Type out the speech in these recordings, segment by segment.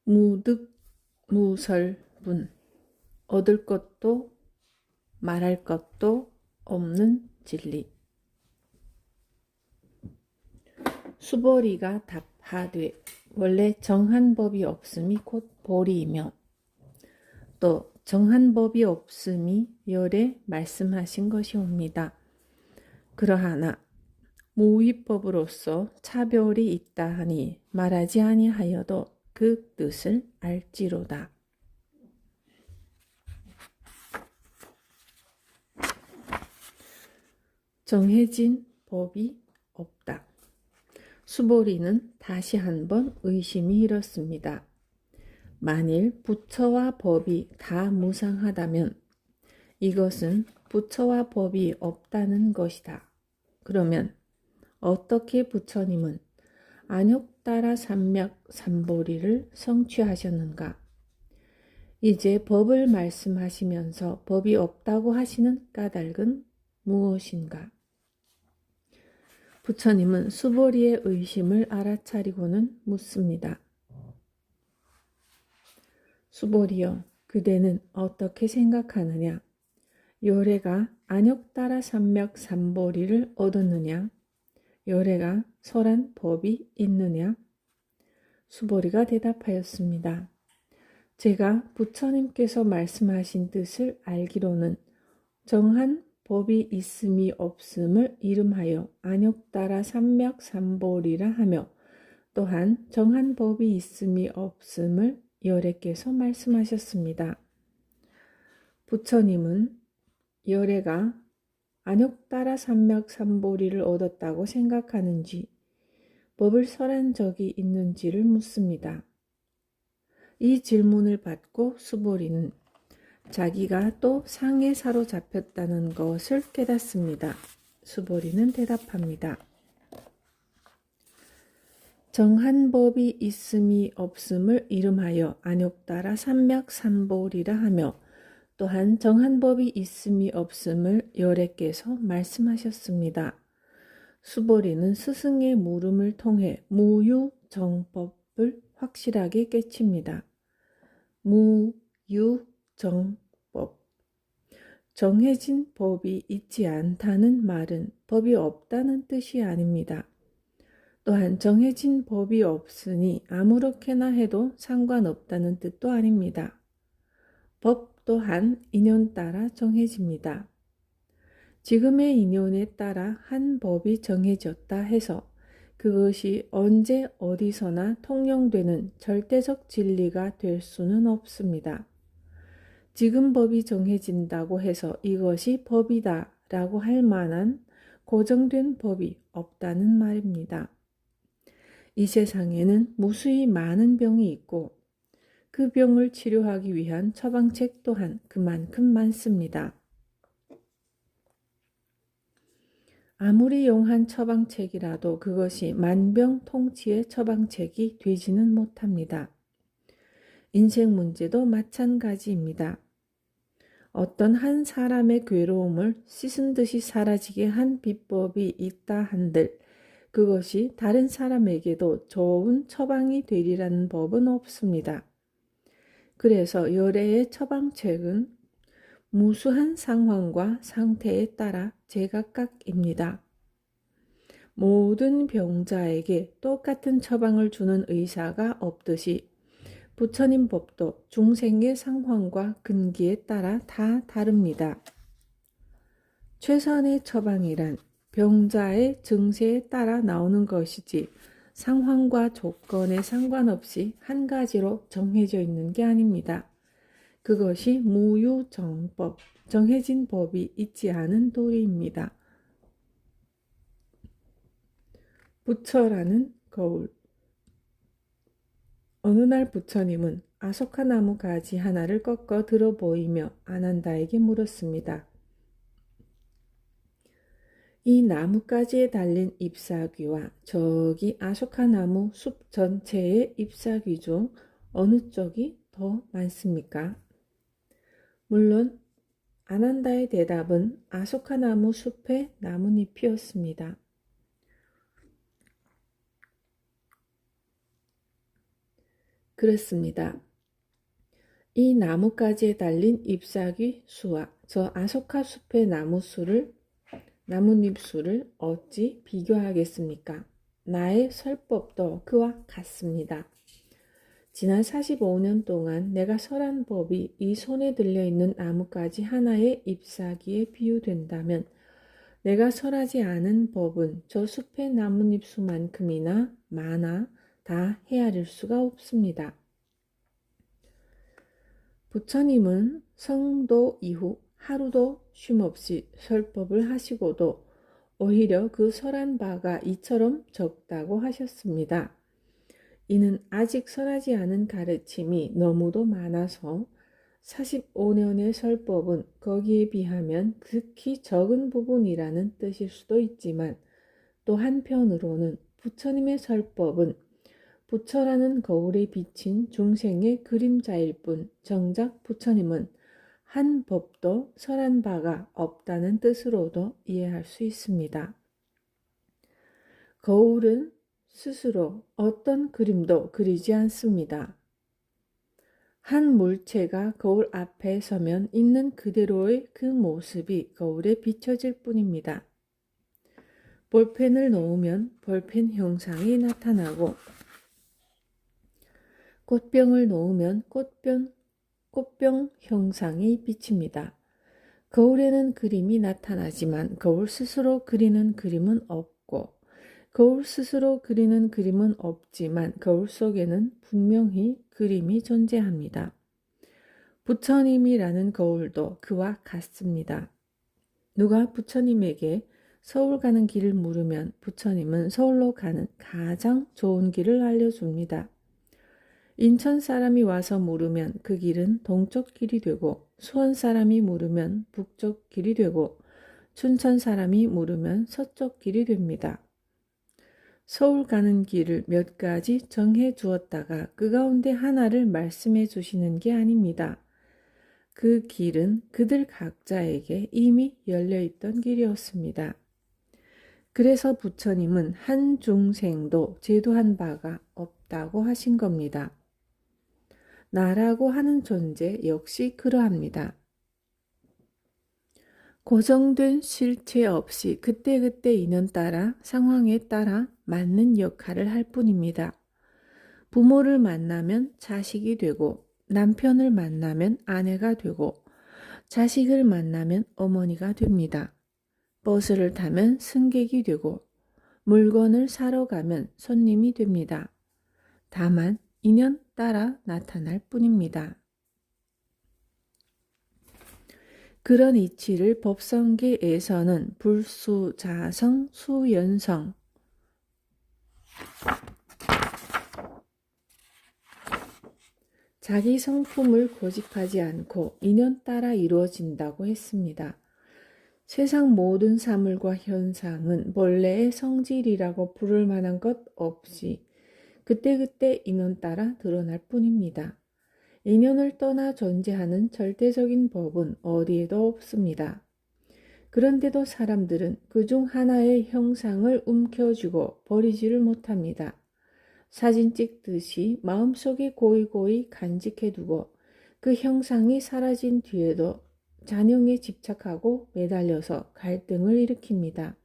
무득무설분, 얻을 것도 말할 것도 없는 진리. 수보리가 답하되 원래 정한 법이 없음이 곧 보리이며 또 정한 법이 없음이 열에 말씀하신 것이옵니다. 그러하나 무위법으로서 차별이 있다 하니 말하지 아니하여도 그 뜻을 알지로다. 정해진 법이 없다. 수보리는 다시 한번 의심이 일었습니다. 만일 부처와 법이 다 무상하다면 이것은 부처와 법이 없다는 것이다. 그러면 어떻게 부처님은 안욕따라 삼맥 삼보리를 성취하셨는가? 이제 법을 말씀하시면서 법이 없다고 하시는 까닭은 무엇인가? 부처님은 수보리의 의심을 알아차리고는 묻습니다. 수보리여, 그대는 어떻게 생각하느냐? 요래가 안욕따라 삼맥 삼보리를 얻었느냐? 요래가 설한 법이 있느냐? 수보리가 대답하였습니다. 제가 부처님께서 말씀하신 뜻을 알기로는 정한 법이 있음이 없음을 이름하여 안욕따라 삼맥 삼보리라 하며 또한 정한 법이 있음이 없음을 열애께서 말씀하셨습니다. 부처님은 열애가 안욕따라 삼맥 삼보리를 얻었다고 생각하는지 법을 설한 적이 있는지를 묻습니다. 이 질문을 받고 수보리는 자기가 또 상에 사로잡혔다는 것을 깨닫습니다. 수보리는 대답합니다. 정한 법이 있음이 없음을 이름하여 안욕따라 삼맥 삼보리라 하며 또한 정한 법이 있음이 없음을 열애께서 말씀하셨습니다. 수보리는 스승의 물음을 통해 무유정법을 확실하게 깨칩니다. 무유정법. 정해진 법이 있지 않다는 말은 법이 없다는 뜻이 아닙니다. 또한 정해진 법이 없으니 아무렇게나 해도 상관없다는 뜻도 아닙니다. 법 또한 인연 따라 정해집니다. 지금의 인연에 따라 한 법이 정해졌다 해서 그것이 언제 어디서나 통용되는 절대적 진리가 될 수는 없습니다. 지금 법이 정해진다고 해서 이것이 법이다 라고 할 만한 고정된 법이 없다는 말입니다. 이 세상에는 무수히 많은 병이 있고 그 병을 치료하기 위한 처방책 또한 그만큼 많습니다. 아무리 용한 처방책이라도 그것이 만병통치의 처방책이 되지는 못합니다. 인생 문제도 마찬가지입니다. 어떤 한 사람의 괴로움을 씻은 듯이 사라지게 한 비법이 있다 한들 그것이 다른 사람에게도 좋은 처방이 되리라는 법은 없습니다. 그래서 열애의 처방책은 무수한 상황과 상태에 따라 제각각입니다. 모든 병자에게 똑같은 처방을 주는 의사가 없듯이 부처님 법도 중생의 상황과 근기에 따라 다 다릅니다. 최선의 처방이란 병자의 증세에 따라 나오는 것이지 상황과 조건에 상관없이 한 가지로 정해져 있는 게 아닙니다. 그것이 무유정법, 정해진 법이 있지 않은 도리입니다. 부처라는 거울. 어느 날 부처님은 아소카 나무 가지 하나를 꺾어 들어 보이며 아난다에게 물었습니다. 이 나뭇가지에 달린 잎사귀와 저기 아소카 나무 숲 전체의 잎사귀 중 어느 쪽이 더 많습니까? 물론 아난다의 대답은 아소카 나무 숲의 나뭇잎이었습니다. 그랬습니다. 이 나뭇가지에 달린 잎사귀 수와 저 아소카 숲의 나뭇잎 수를 어찌 비교하겠습니까? 나의 설법도 그와 같습니다. 지난 45년 동안 내가 설한 법이 이 손에 들려있는 나뭇가지 하나의 잎사귀에 비유된다면 내가 설하지 않은 법은 저 숲의 나뭇잎 수만큼이나 많아 다 헤아릴 수가 없습니다. 부처님은 성도 이후 하루도 쉼없이 설법을 하시고도 오히려 그 설한 바가 이처럼 적다고 하셨습니다. 이는 아직 설하지 않은 가르침이 너무도 많아서 45년의 설법은 거기에 비하면 극히 적은 부분이라는 뜻일 수도 있지만 또 한편으로는 부처님의 설법은 부처라는 거울에 비친 중생의 그림자일 뿐 정작 부처님은 한 법도 설한 바가 없다는 뜻으로도 이해할 수 있습니다. 거울은 스스로 어떤 그림도 그리지 않습니다. 한 물체가 거울 앞에 서면 있는 그대로의 그 모습이 거울에 비춰질 뿐입니다. 볼펜을 놓으면 볼펜 형상이 나타나고 꽃병을 놓으면 꽃병 형상이 비칩니다. 거울에는 그림이 나타나지만 거울 스스로 그리는 그림은 없고 거울 스스로 그리는 그림은 없지만 거울 속에는 분명히 그림이 존재합니다. 부처님이라는 거울도 그와 같습니다. 누가 부처님에게 서울 가는 길을 물으면 부처님은 서울로 가는 가장 좋은 길을 알려줍니다. 인천 사람이 와서 물으면 그 길은 동쪽 길이 되고 수원 사람이 물으면 북쪽 길이 되고 춘천 사람이 물으면 서쪽 길이 됩니다. 서울 가는 길을 몇 가지 정해 주었다가 그 가운데 하나를 말씀해 주시는 게 아닙니다. 그 길은 그들 각자에게 이미 열려있던 길이었습니다. 그래서 부처님은 한 중생도 제도한 바가 없다고 하신 겁니다. 나라고 하는 존재 역시 그러합니다. 고정된 실체 없이 그때그때 인연따라 상황에 따라 맞는 역할을 할 뿐입니다. 부모를 만나면 자식이 되고 남편을 만나면 아내가 되고 자식을 만나면 어머니가 됩니다. 버스를 타면 승객이 되고 물건을 사러 가면 손님이 됩니다. 다만 인연 따라 나타날 뿐입니다. 그런 이치를 법성계에서는 불수자성, 수연성, 자기 성품을 고집하지 않고 인연 따라 이루어진다고 했습니다. 세상 모든 사물과 현상은 본래의 성질이라고 부를 만한 것 없이 그때그때 인연 따라 드러날 뿐입니다. 인연을 떠나 존재하는 절대적인 법은 어디에도 없습니다. 그런데도 사람들은 그중 하나의 형상을 움켜쥐고 버리지를 못합니다. 사진 찍듯이 마음속에 고이고이 간직해두고 그 형상이 사라진 뒤에도 잔영에 집착하고 매달려서 갈등을 일으킵니다.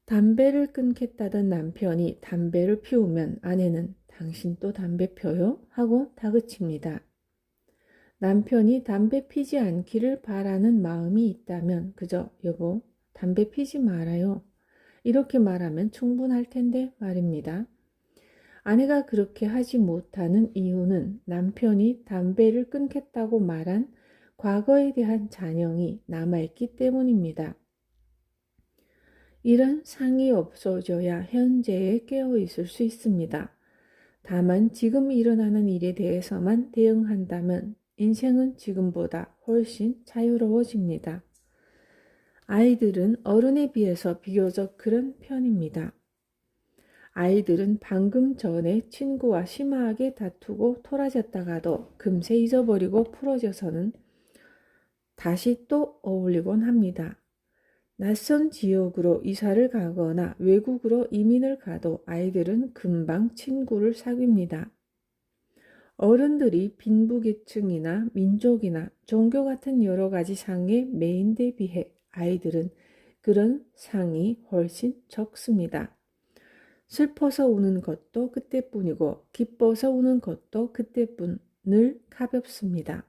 담배를 끊겠다던 남편이 담배를 피우면 아내는 당신 또 담배 펴요? 하고 다그칩니다. 남편이 담배 피지 않기를 바라는 마음이 있다면 그저 여보 담배 피지 말아요. 이렇게 말하면 충분할 텐데 말입니다. 아내가 그렇게 하지 못하는 이유는 남편이 담배를 끊겠다고 말한 과거에 대한 잔영이 남아있기 때문입니다. 이런 상이 없어져야 현재에 깨어있을 수 있습니다. 다만 지금 일어나는 일에 대해서만 대응한다면 인생은 지금보다 훨씬 자유로워집니다. 아이들은 어른에 비해서 비교적 그런 편입니다. 아이들은 방금 전에 친구와 심하게 다투고 토라졌다가도 금세 잊어버리고 풀어져서는 다시 또 어울리곤 합니다. 낯선 지역으로 이사를 가거나 외국으로 이민을 가도 아이들은 금방 친구를 사귀입니다. 어른들이 빈부계층이나 민족이나 종교 같은 여러 가지 상의 매인데 비해 아이들은 그런 상이 훨씬 적습니다. 슬퍼서 우는 것도 그때뿐이고 기뻐서 우는 것도 그때뿐. 늘 가볍습니다.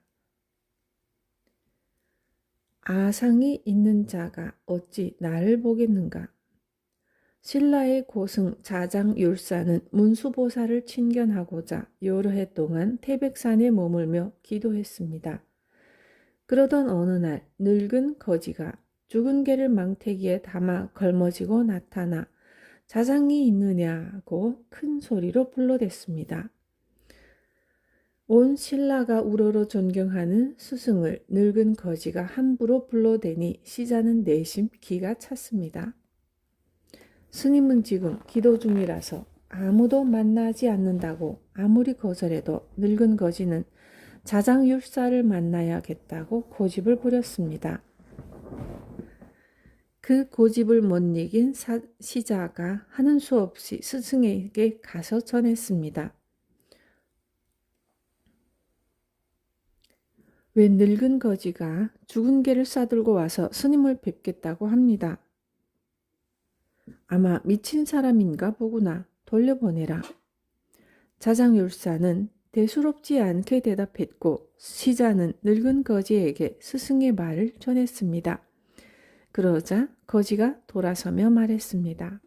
아상이 있는 자가 어찌 나를 보겠는가. 신라의 고승 자장율사는 문수보살을 친견하고자 여러 해 동안 태백산에 머물며 기도했습니다. 그러던 어느 날 늙은 거지가 죽은 개를 망태기에 담아 걸머지고 나타나 자장이 있느냐고 큰 소리로 불러댔습니다. 온 신라가 우러러 존경하는 스승을 늙은 거지가 함부로 불러대니 시자는 내심 기가 찼습니다. 스님은 지금 기도 중이라서 아무도 만나지 않는다고 아무리 거절해도 늙은 거지는 자장율사를 만나야겠다고 고집을 부렸습니다. 그 고집을 못 이긴 시자가 하는 수 없이 스승에게 가서 전했습니다. 왜 늙은 거지가 죽은 개를 싸들고 와서 스님을 뵙겠다고 합니다. 아마 미친 사람인가 보구나. 돌려보내라. 자장율사는 대수롭지 않게 대답했고 시자는 늙은 거지에게 스승의 말을 전했습니다. 그러자 거지가 돌아서며 말했습니다.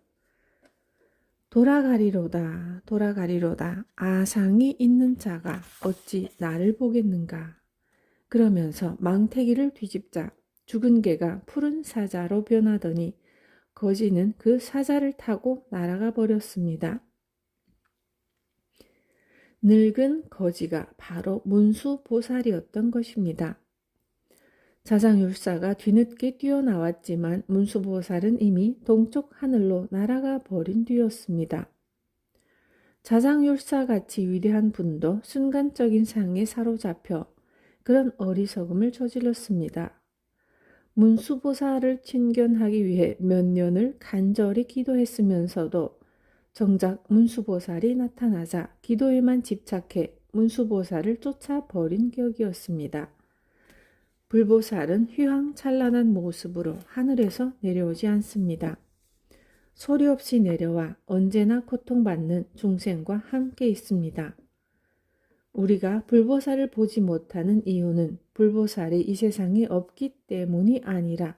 돌아가리로다, 돌아가리로다. 아상이 있는 자가 어찌 나를 보겠는가. 그러면서 망태기를 뒤집자 죽은 개가 푸른 사자로 변하더니 거지는 그 사자를 타고 날아가 버렸습니다. 늙은 거지가 바로 문수보살이었던 것입니다. 자장율사가 뒤늦게 뛰어나왔지만 문수보살은 이미 동쪽 하늘로 날아가 버린 뒤였습니다. 자장율사같이 위대한 분도 순간적인 상에 사로잡혀 그런 어리석음을 저질렀습니다. 문수보살을 친견하기 위해 몇 년을 간절히 기도했으면서도 정작 문수보살이 나타나자 기도에만 집착해 문수보살을 쫓아버린 격이었습니다. 불보살은 휘황찬란한 모습으로 하늘에서 내려오지 않습니다. 소리 없이 내려와 언제나 고통받는 중생과 함께 있습니다. 우리가 불보살을 보지 못하는 이유는 불보살이 이 세상에 없기 때문이 아니라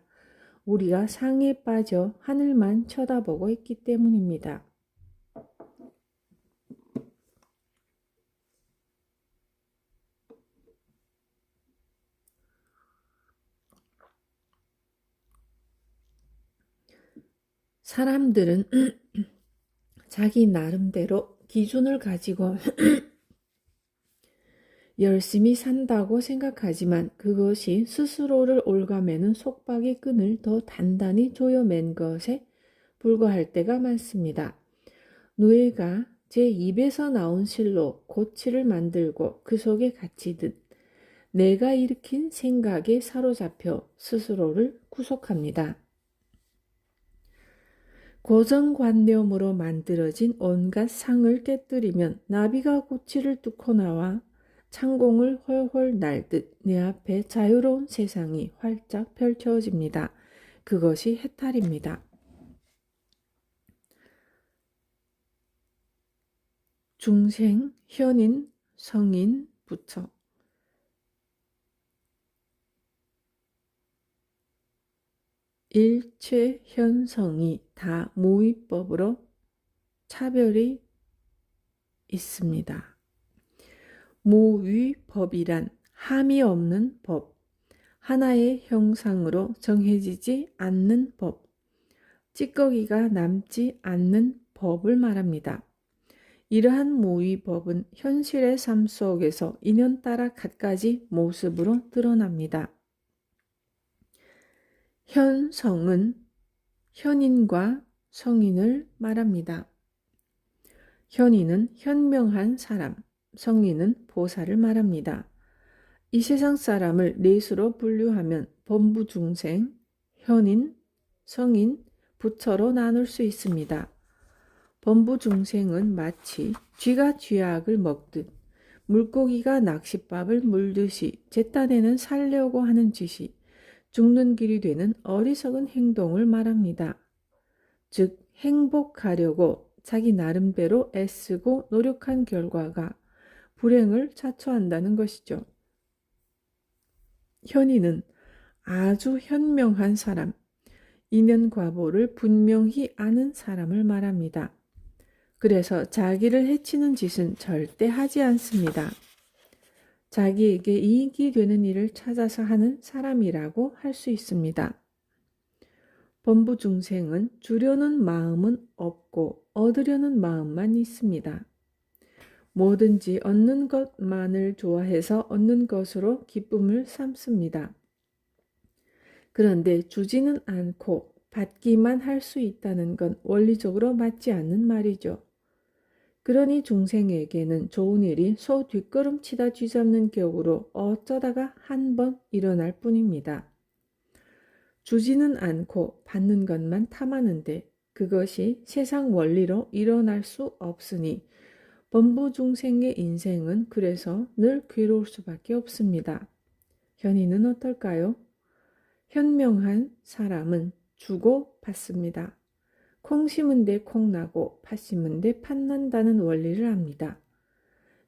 우리가 상에 빠져 하늘만 쳐다보고 있기 때문입니다. 사람들은 자기 나름대로 기준을 가지고 열심히 산다고 생각하지만 그것이 스스로를 올가매는 속박의 끈을 더 단단히 조여맨 것에 불과할 때가 많습니다. 노예가 제 입에서 나온 실로 고치를 만들고 그 속에 갇히듯 내가 일으킨 생각에 사로잡혀 스스로를 구속합니다. 고정관념으로 만들어진 온갖 상을 깨뜨리면 나비가 고치를 뚫고 나와 창공을 훨훨 날듯 내 앞에 자유로운 세상이 활짝 펼쳐집니다. 그것이 해탈입니다. 중생, 현인, 성인, 부처. 일체 현성이 다 모의법으로 차별이 있습니다. 모의법이란 함이 없는 법, 하나의 형상으로 정해지지 않는 법, 찌꺼기가 남지 않는 법을 말합니다. 이러한 모의법은 현실의 삶 속에서 인연따라 갖가지 모습으로 드러납니다. 현성은 현인과 성인을 말합니다. 현인은 현명한 사람, 성인은 보살을 말합니다. 이 세상 사람을 넷으로 분류하면 범부중생, 현인, 성인, 부처로 나눌 수 있습니다. 범부중생은 마치 쥐가 쥐약을 먹듯 물고기가 낚싯밥을 물듯이 제 딴에는 살려고 하는 짓이 죽는 길이 되는 어리석은 행동을 말합니다. 즉 행복하려고 자기 나름대로 애쓰고 노력한 결과가 불행을 자초한다는 것이죠. 현이는 아주 현명한 사람, 인연과보를 분명히 아는 사람을 말합니다. 그래서 자기를 해치는 짓은 절대 하지 않습니다. 자기에게 이익이 되는 일을 찾아서 하는 사람이라고 할 수 있습니다. 범부중생은 주려는 마음은 없고 얻으려는 마음만 있습니다. 뭐든지 얻는 것만을 좋아해서 얻는 것으로 기쁨을 삼습니다. 그런데 주지는 않고 받기만 할 수 있다는 건 원리적으로 맞지 않는 말이죠. 그러니 중생에게는 좋은 일이 소 뒷걸음치다 쥐잡는 격으로 어쩌다가 한 번 일어날 뿐입니다. 주지는 않고 받는 것만 탐하는데 그것이 세상 원리로 일어날 수 없으니 범부중생의 인생은 그래서 늘 괴로울 수밖에 없습니다. 현이는 어떨까요? 현명한 사람은 주고 받습니다. 콩 심은 데 콩 나고 팥 심은 데 팥 난다는 원리를 압니다.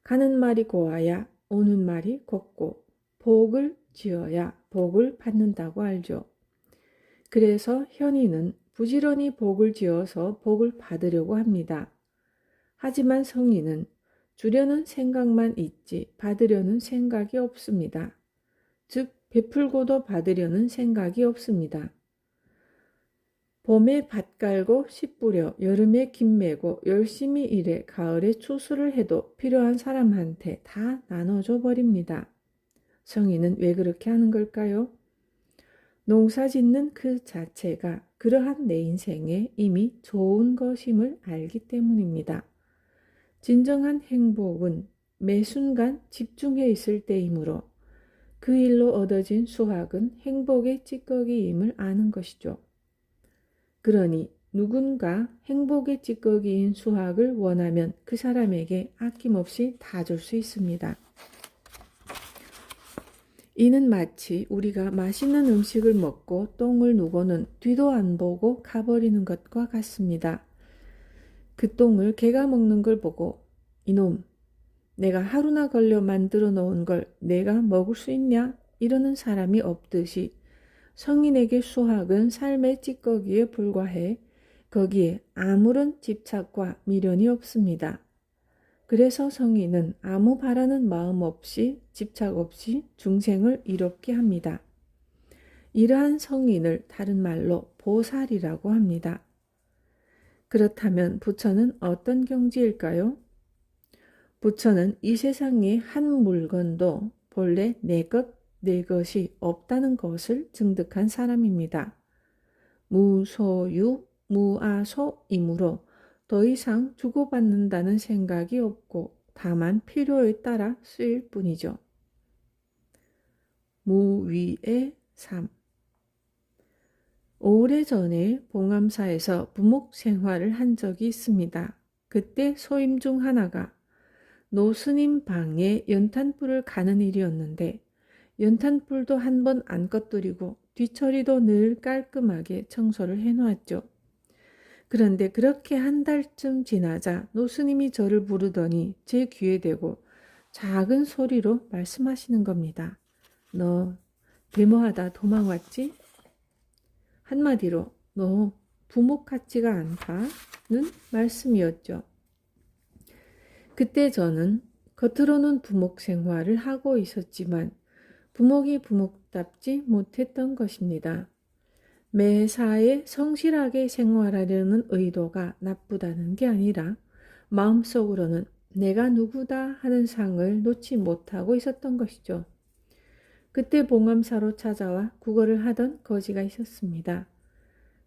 가는 말이 고와야 오는 말이 곱고 복을 지어야 복을 받는다고 알죠. 그래서 현이는 부지런히 복을 지어서 복을 받으려고 합니다. 하지만 성인은 주려는 생각만 있지 받으려는 생각이 없습니다. 즉 베풀고도 받으려는 생각이 없습니다. 봄에 밭 깔고 씨 뿌려 여름에 김 메고 열심히 일해 가을에 추수를 해도 필요한 사람한테 다 나눠줘 버립니다. 성인은 왜 그렇게 하는 걸까요? 농사 짓는 그 자체가 그러한 내 인생에 이미 좋은 것임을 알기 때문입니다. 진정한 행복은 매 순간 집중해 있을 때이므로 그 일로 얻어진 수확은 행복의 찌꺼기임을 아는 것이죠. 그러니 누군가 행복의 찌꺼기인 수확을 원하면 그 사람에게 아낌없이 다 줄 수 있습니다. 이는 마치 우리가 맛있는 음식을 먹고 똥을 누고는 뒤도 안 보고 가버리는 것과 같습니다. 그 똥을 개가 먹는 걸 보고 이놈, 내가 하루나 걸려 만들어 놓은 걸 내가 먹을 수 있냐? 이러는 사람이 없듯이 성인에게 수학은 삶의 찌꺼기에 불과해 거기에 아무런 집착과 미련이 없습니다. 그래서 성인은 아무 바라는 마음 없이 집착 없이 중생을 이롭게 합니다. 이러한 성인을 다른 말로 보살이라고 합니다. 그렇다면 부처는 어떤 경지일까요? 부처는 이 세상에 한 물건도 본래 내 것이 없다는 것을 증득한 사람입니다. 무소유, 무아소이므로 더 이상 주고받는다는 생각이 없고 다만 필요에 따라 쓰일 뿐이죠. 무위의 삶. 오래전에 봉암사에서 부목 생활을 한 적이 있습니다. 그때 소임 중 하나가 노스님 방에 연탄불을 가는 일이었는데 연탄불도 한 번 안 꺼뜨리고 뒤처리도 늘 깔끔하게 청소를 해놓았죠. 그런데 그렇게 한 달쯤 지나자 노스님이 저를 부르더니 제 귀에 대고 작은 소리로 말씀하시는 겁니다. 너 데모하다 도망왔지? 한마디로 너 부목 같지가 않다는 말씀이었죠. 그때 저는 겉으로는 부목 생활을 하고 있었지만 부목이 부목답지 못했던 것입니다. 매사에 성실하게 생활하려는 의도가 나쁘다는 게 아니라 마음속으로는 내가 누구다 하는 상을 놓지 못하고 있었던 것이죠. 그때 봉암사로 찾아와 국어를 하던 거지가 있었습니다.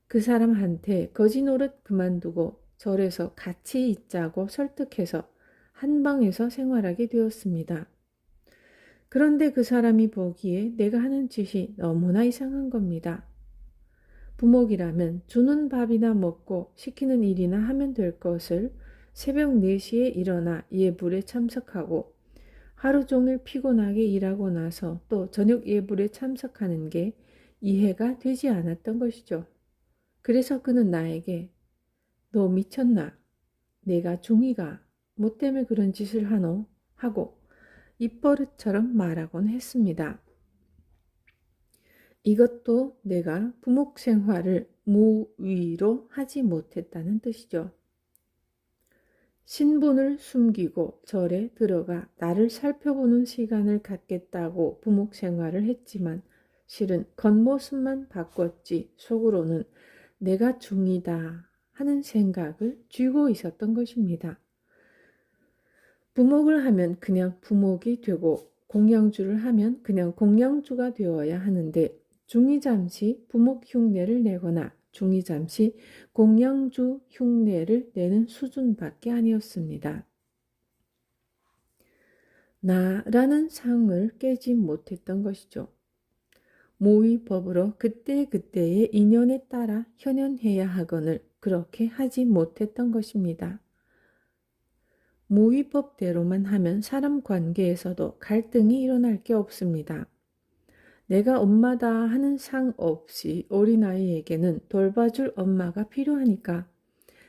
그 사람한테 거지 노릇 그만두고 절에서 같이 있자고 설득해서 한 방에서 생활하게 되었습니다. 그런데 그 사람이 보기에 내가 하는 짓이 너무나 이상한 겁니다. 부먹이라면 주는 밥이나 먹고 시키는 일이나 하면 될 것을 새벽 4시에 일어나 예불에 참석하고 하루 종일 피곤하게 일하고 나서 또 저녁 예불에 참석하는 게 이해가 되지 않았던 것이죠. 그래서 그는 나에게 너 미쳤나? 내가 중이가 뭐 때문에 그런 짓을 하노? 하고 입버릇처럼 말하곤 했습니다. 이것도 내가 부목 생활을 무위로 하지 못했다는 뜻이죠. 신분을 숨기고 절에 들어가 나를 살펴보는 시간을 갖겠다고 부목 생활을 했지만 실은 겉모습만 바꿨지 속으로는 내가 중이다 하는 생각을 쥐고 있었던 것입니다. 부목을 하면 그냥 부목이 되고 공양주를 하면 그냥 공양주가 되어야 하는데 중이 잠시 부목 흉내를 내거나 중이 잠시 공양주 흉내를 내는 수준밖에 아니었습니다. 나라는 상을 깨지 못했던 것이죠. 모의법으로 그때그때의 인연에 따라 현현해야 하거늘 그렇게 하지 못했던 것입니다. 모의법대로만 하면 사람 관계에서도 갈등이 일어날 게 없습니다. 내가 엄마다 하는 상 없이 어린아이에게는 돌봐줄 엄마가 필요하니까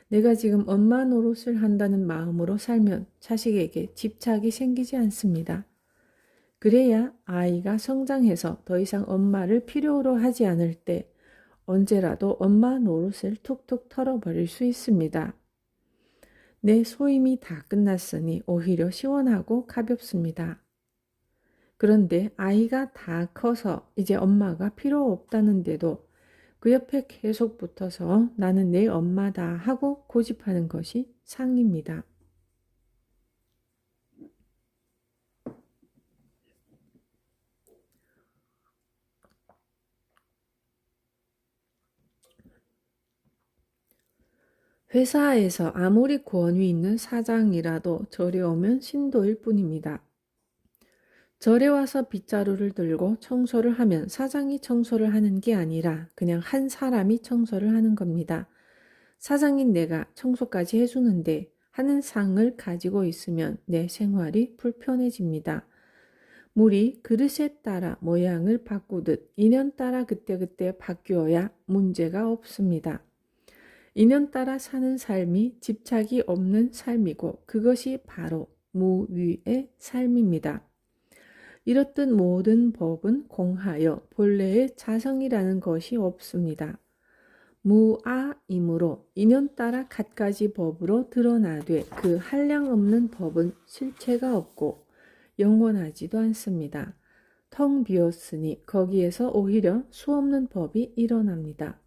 내가 지금 엄마 노릇을 한다는 마음으로 살면 자식에게 집착이 생기지 않습니다. 그래야 아이가 성장해서 더 이상 엄마를 필요로 하지 않을 때 언제라도 엄마 노릇을 툭툭 털어버릴 수 있습니다. 내 소임이 다 끝났으니 오히려 시원하고 가볍습니다. 그런데 아이가 다 커서 이제 엄마가 필요 없다는데도 그 옆에 계속 붙어서 나는 내 엄마다 하고 고집하는 것이 상입니다. 회사에서 아무리 권위 있는 사장이라도 절에 오면 신도일 뿐입니다. 절에 와서 빗자루를 들고 청소를 하면 사장이 청소를 하는 게 아니라 그냥 한 사람이 청소를 하는 겁니다. 사장인 내가 청소까지 해주는데 하는 상을 가지고 있으면 내 생활이 불편해집니다. 물이 그릇에 따라 모양을 바꾸듯 인연 따라 그때그때 바뀌어야 문제가 없습니다. 인연 따라 사는 삶이 집착이 없는 삶이고 그것이 바로 무위의 삶입니다. 이렇듯 모든 법은 공하여 본래의 자성이라는 것이 없습니다. 무아이므로 인연 따라 갖가지 법으로 드러나되 그 한량 없는 법은 실체가 없고 영원하지도 않습니다. 텅 비었으니 거기에서 오히려 수없는 법이 일어납니다.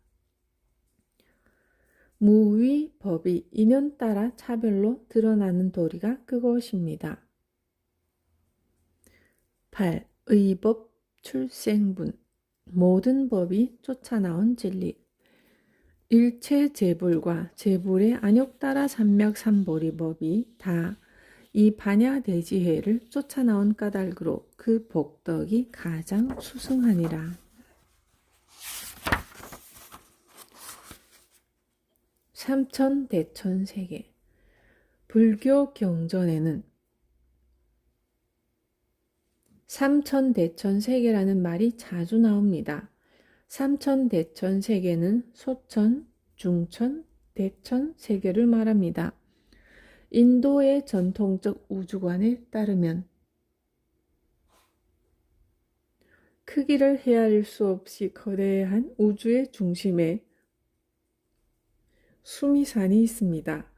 무위 법이 인연 따라 차별로 드러나는 도리가 그것입니다. 8. 의법 출생분 모든 법이 쫓아나온 진리 일체 재불과 재불의 안욕 따라 삼맥삼보리 법이 다 이 반야대지해를 쫓아나온 까닭으로 그 복덕이 가장 수승하니라. 삼천대천세계 불교 경전에는 삼천대천세계라는 말이 자주 나옵니다. 삼천대천세계는 소천, 중천, 대천 세계를 말합니다. 인도의 전통적 우주관에 따르면 크기를 헤아릴 수 없이 거대한 우주의 중심에 수미산이 있습니다.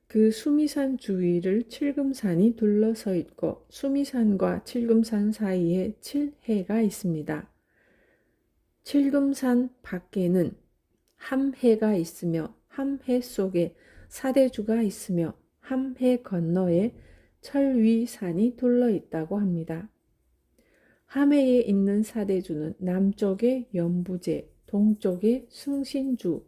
그 수미산 주위를 칠금산이 둘러서 있고 수미산과 칠금산 사이에 칠해가 있습니다. 칠금산 밖에는 함해가 있으며 함해 속에 사대주가 있으며 함해 건너에 철위산이 둘러 있다고 합니다. 함해에 있는 사대주는 남쪽의 연부제, 동쪽의 승신주,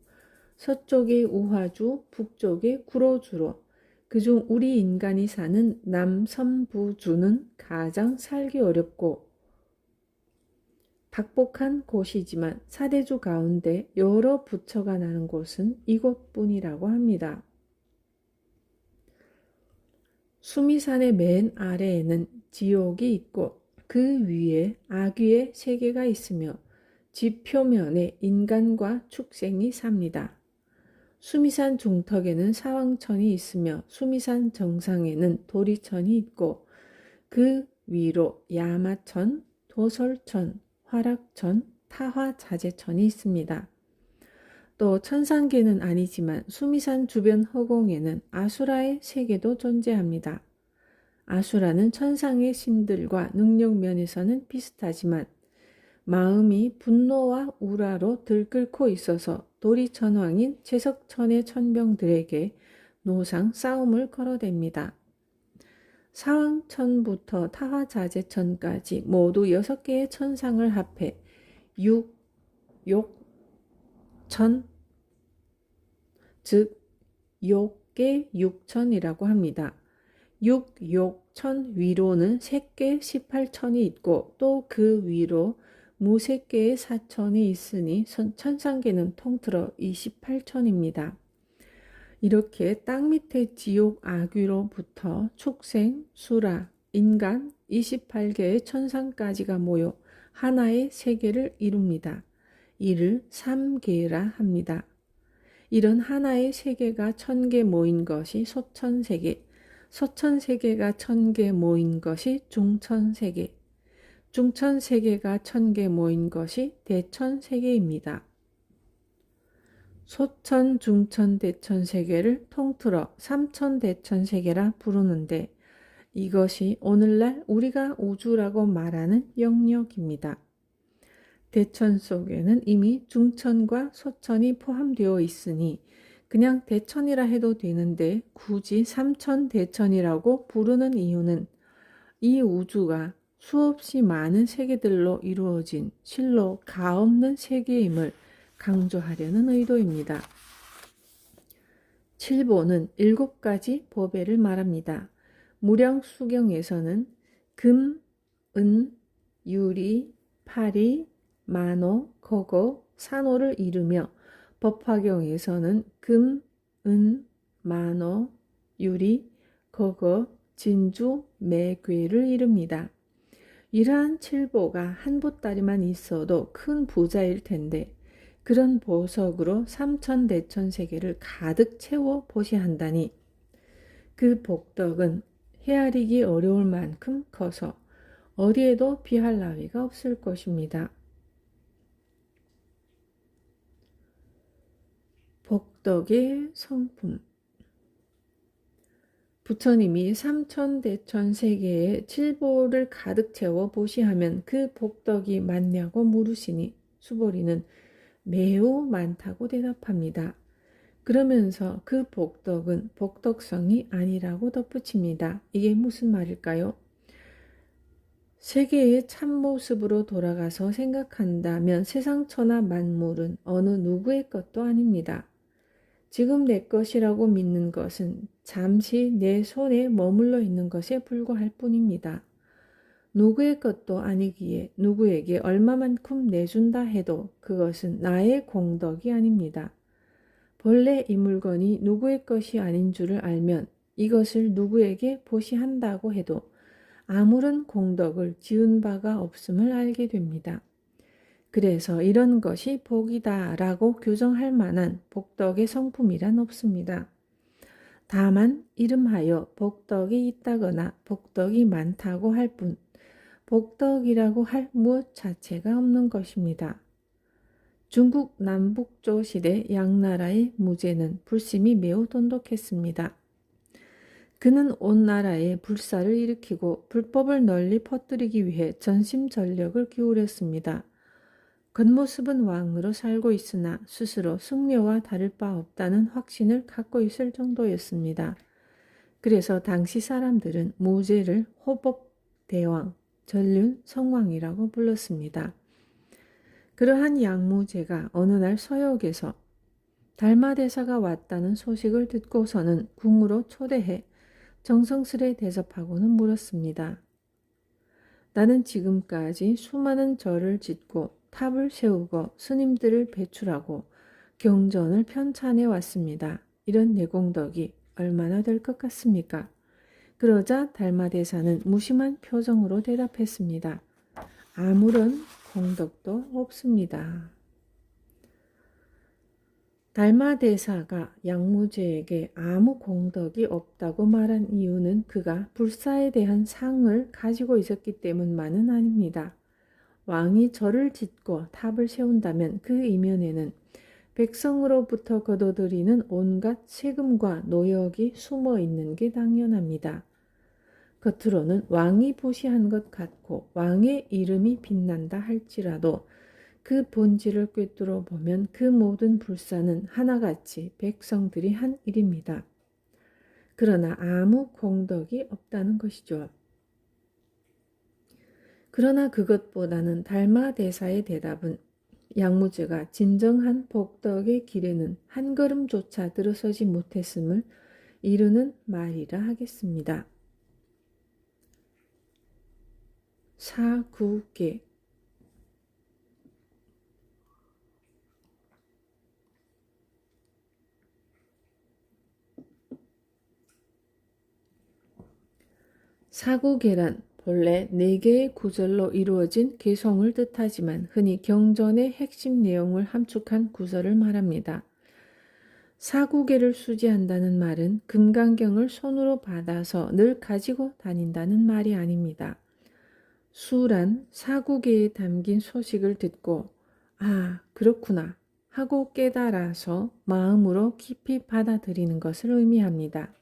서쪽의 우화주, 북쪽의 구로주로 그중 우리 인간이 사는 남섬부주는 가장 살기 어렵고 박복한 곳이지만 사대주 가운데 여러 부처가 나는 곳은 이곳뿐이라고 합니다. 수미산의 맨 아래에는 지옥이 있고 그 위에 아귀의 세계가 있으며 지표면에 인간과 축생이 삽니다. 수미산 중턱에는 사왕천이 있으며 수미산 정상에는 도리천이 있고 그 위로 야마천, 도설천, 화락천, 타화자재천이 있습니다. 또 천상계는 아니지만 수미산 주변 허공에는 아수라의 세계도 존재합니다. 아수라는 천상의 신들과 능력 면에서는 비슷하지만 마음이 분노와 우라로 들끓고 있어서 도리천왕인 제석천의 천병들에게 노상 싸움을 걸어댑니다. 사왕천부터 타화자재천까지 모두 6개의 천상을 합해 욕천, 즉 욕계 육천이라고 합니다. 욕천 위로는 색계 18천이 있고 또 그 위로 무색계의 4천이 있으니 천상계는 통틀어 28천입니다. 이렇게 땅 밑에 지옥 아귀로부터 축생, 수라, 인간 28개의 천상까지가 모여 하나의 세계를 이룹니다. 이를 삼계라 합니다. 이런 하나의 세계가 1000개 모인 것이 소천세계, 소천세계가 1000개 모인 것이 중천세계, 중천세계가 1000개 모인 것이 대천세계입니다. 소천, 중천, 대천세계를 통틀어 삼천대천세계라 부르는데 이것이 오늘날 우리가 우주라고 말하는 영역입니다. 대천 속에는 이미 중천과 소천이 포함되어 있으니 그냥 대천이라 해도 되는데 굳이 삼천대천이라고 부르는 이유는 이 우주가 수없이 많은 세계들로 이루어진 실로 가없는 세계임을 강조하려는 의도입니다. 칠보는 7가지 보배를 말합니다. 무량수경에서는 금, 은, 유리, 파리, 만호, 거거, 산호를 이루며 법화경에서는 금, 은, 만호, 유리, 거거, 진주, 매괴를 이룹니다. 이러한 칠보가 한 보따리만 있어도 큰 부자일 텐데 그런 보석으로 삼천대천세계를 가득 채워 보시한다니 그 복덕은 헤아리기 어려울 만큼 커서 어디에도 비할 나위가 없을 것입니다. 복덕의 성품. 부처님이 삼천대천세계에 칠보를 가득 채워 보시하면 그 복덕이 많냐고 물으시니 수보리는 매우 많다고 대답합니다. 그러면서 그 복덕은 복덕성이 아니라고 덧붙입니다. 이게 무슨 말일까요? 세계의 참모습으로 돌아가서 생각한다면 세상 천하 만물은 어느 누구의 것도 아닙니다. 지금 내 것이라고 믿는 것은 잠시 내 손에 머물러 있는 것에 불과할 뿐입니다. 누구의 것도 아니기에 누구에게 얼마만큼 내준다 해도 그것은 나의 공덕이 아닙니다. 본래 이 물건이 누구의 것이 아닌 줄을 알면 이것을 누구에게 보시한다고 해도 아무런 공덕을 지은 바가 없음을 알게 됩니다. 그래서 이런 것이 복이다 라고 규정할 만한 복덕의 성품이란 없습니다. 다만 이름하여 복덕이 있다거나 복덕이 많다고 할 뿐 복덕이라고 할 무엇 자체가 없는 것입니다. 중국 남북조 시대 양나라의 무제는 불심이 매우 돈독했습니다. 그는 온 나라에 불사를 일으키고 불법을 널리 퍼뜨리기 위해 전심전력을 기울였습니다. 겉모습은 왕으로 살고 있으나 스스로 승려와 다를 바 없다는 확신을 갖고 있을 정도였습니다. 그래서 당시 사람들은 무제를 호법대왕, 전륜 성왕이라고 불렀습니다. 그러한 양무제가 어느 날 서역에서 달마대사가 왔다는 소식을 듣고서는 궁으로 초대해 정성스레 대접하고는 물었습니다. 나는 지금까지 수많은 절을 짓고 탑을 세우고 스님들을 배출하고 경전을 편찬해 왔습니다. 이런 내공덕이 얼마나 될 것 같습니까? 그러자 달마대사는 무심한 표정으로 대답했습니다. 아무런 공덕도 없습니다. 달마대사가 양무제에게 아무 공덕이 없다고 말한 이유는 그가 불사에 대한 상을 가지고 있었기 때문만은 아닙니다. 왕이 절을 짓고 탑을 세운다면 그 이면에는 백성으로부터 거둬들이는 온갖 세금과 노역이 숨어 있는 게 당연합니다. 겉으로는 왕이 보시한 것 같고 왕의 이름이 빛난다 할지라도 그 본질을 꿰뚫어 보면 그 모든 불사는 하나같이 백성들이 한 일입니다. 그러나 아무 공덕이 없다는 것이죠. 그러나 그것보다는 달마대사의 대답은 양무제가 진정한 복덕의 길에는 한 걸음조차 들어서지 못했음을 이루는 말이라 하겠습니다. 사구계 사구계란 본래 4개의 구절로 이루어진 개송을 뜻하지만 흔히 경전의 핵심 내용을 함축한 구절을 말합니다. 사구계를 수지한다는 말은 금강경을 손으로 받아서 늘 가지고 다닌다는 말이 아닙니다. 수란 사구계에 담긴 소식을 듣고 아, 그렇구나 하고 깨달아서 마음으로 깊이 받아들이는 것을 의미합니다.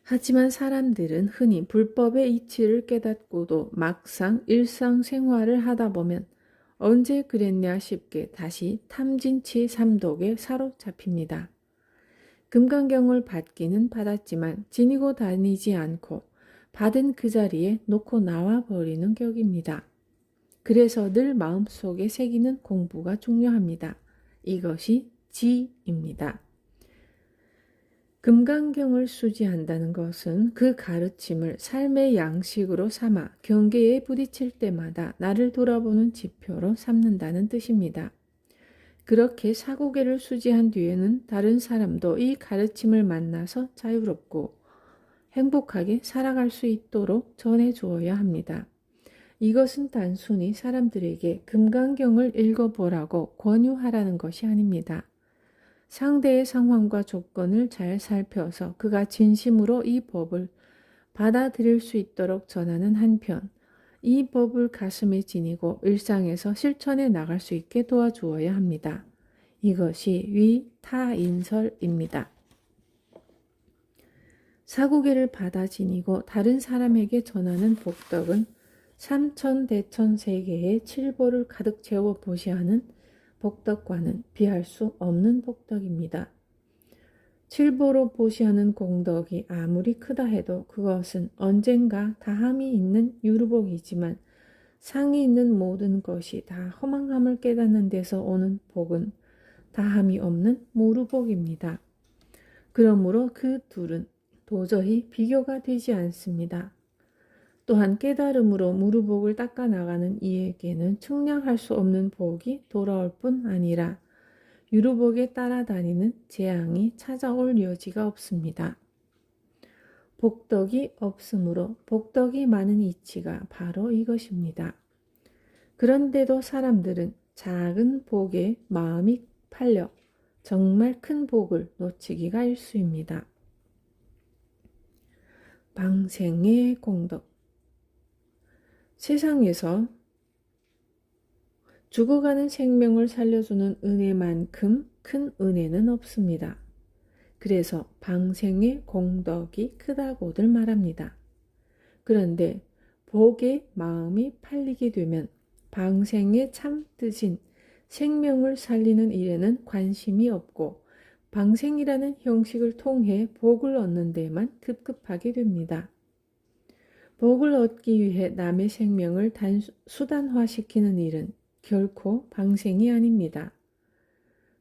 하지만 사람들은 흔히 불법의 이치를 깨닫고도 막상 일상생활을 하다 보면 언제 그랬냐 싶게 다시 탐진치 삼독에 사로잡힙니다. 금강경을 받기는 받았지만 지니고 다니지 않고 받은 그 자리에 놓고 나와버리는 격입니다. 그래서 늘 마음속에 새기는 공부가 중요합니다. 이것이 지입니다. 금강경을 수지한다는 것은 그 가르침을 삶의 양식으로 삼아 경계에 부딪힐 때마다 나를 돌아보는 지표로 삼는다는 뜻입니다. 그렇게 사구계를 수지한 뒤에는 다른 사람도 이 가르침을 만나서 자유롭고 행복하게 살아갈 수 있도록 전해주어야 합니다. 이것은 단순히 사람들에게 금강경을 읽어보라고 권유하라는 것이 아닙니다. 상대의 상황과 조건을 잘 살펴서 그가 진심으로 이 법을 받아들일 수 있도록 전하는 한편 이 법을 가슴에 지니고 일상에서 실천해 나갈 수 있게 도와주어야 합니다. 이것이 위타인설입니다. 사구계를 받아 지니고 다른 사람에게 전하는 복덕은 삼천대천세계의 칠보를 가득 채워 보시하는 복덕과는 비할 수 없는 복덕입니다. 칠보로 보시하는 공덕이 아무리 크다 해도 그것은 언젠가 다함이 있는 유루복이지만 상이 있는 모든 것이 다 허망함을 깨닫는 데서 오는 복은 다함이 없는 무루복입니다. 그러므로 그 둘은 도저히 비교가 되지 않습니다. 또한 깨달음으로 무루복을 닦아 나가는 이에게는 측량할 수 없는 복이 돌아올 뿐 아니라 유루복에 따라다니는 재앙이 찾아올 여지가 없습니다. 복덕이 없으므로 복덕이 많은 이치가 바로 이것입니다. 그런데도 사람들은 작은 복에 마음이 팔려 정말 큰 복을 놓치기가 일쑤입니다. 방생의 공덕. 세상에서 죽어가는 생명을 살려주는 은혜만큼 큰 은혜는 없습니다. 그래서 방생의 공덕이 크다고들 말합니다. 그런데 복에 마음이 팔리게 되면 방생의 참 뜻인 생명을 살리는 일에는 관심이 없고 방생이라는 형식을 통해 복을 얻는 데만 급급하게 됩니다. 복을 얻기 위해 남의 생명을 수단화시키는 일은 결코 방생이 아닙니다.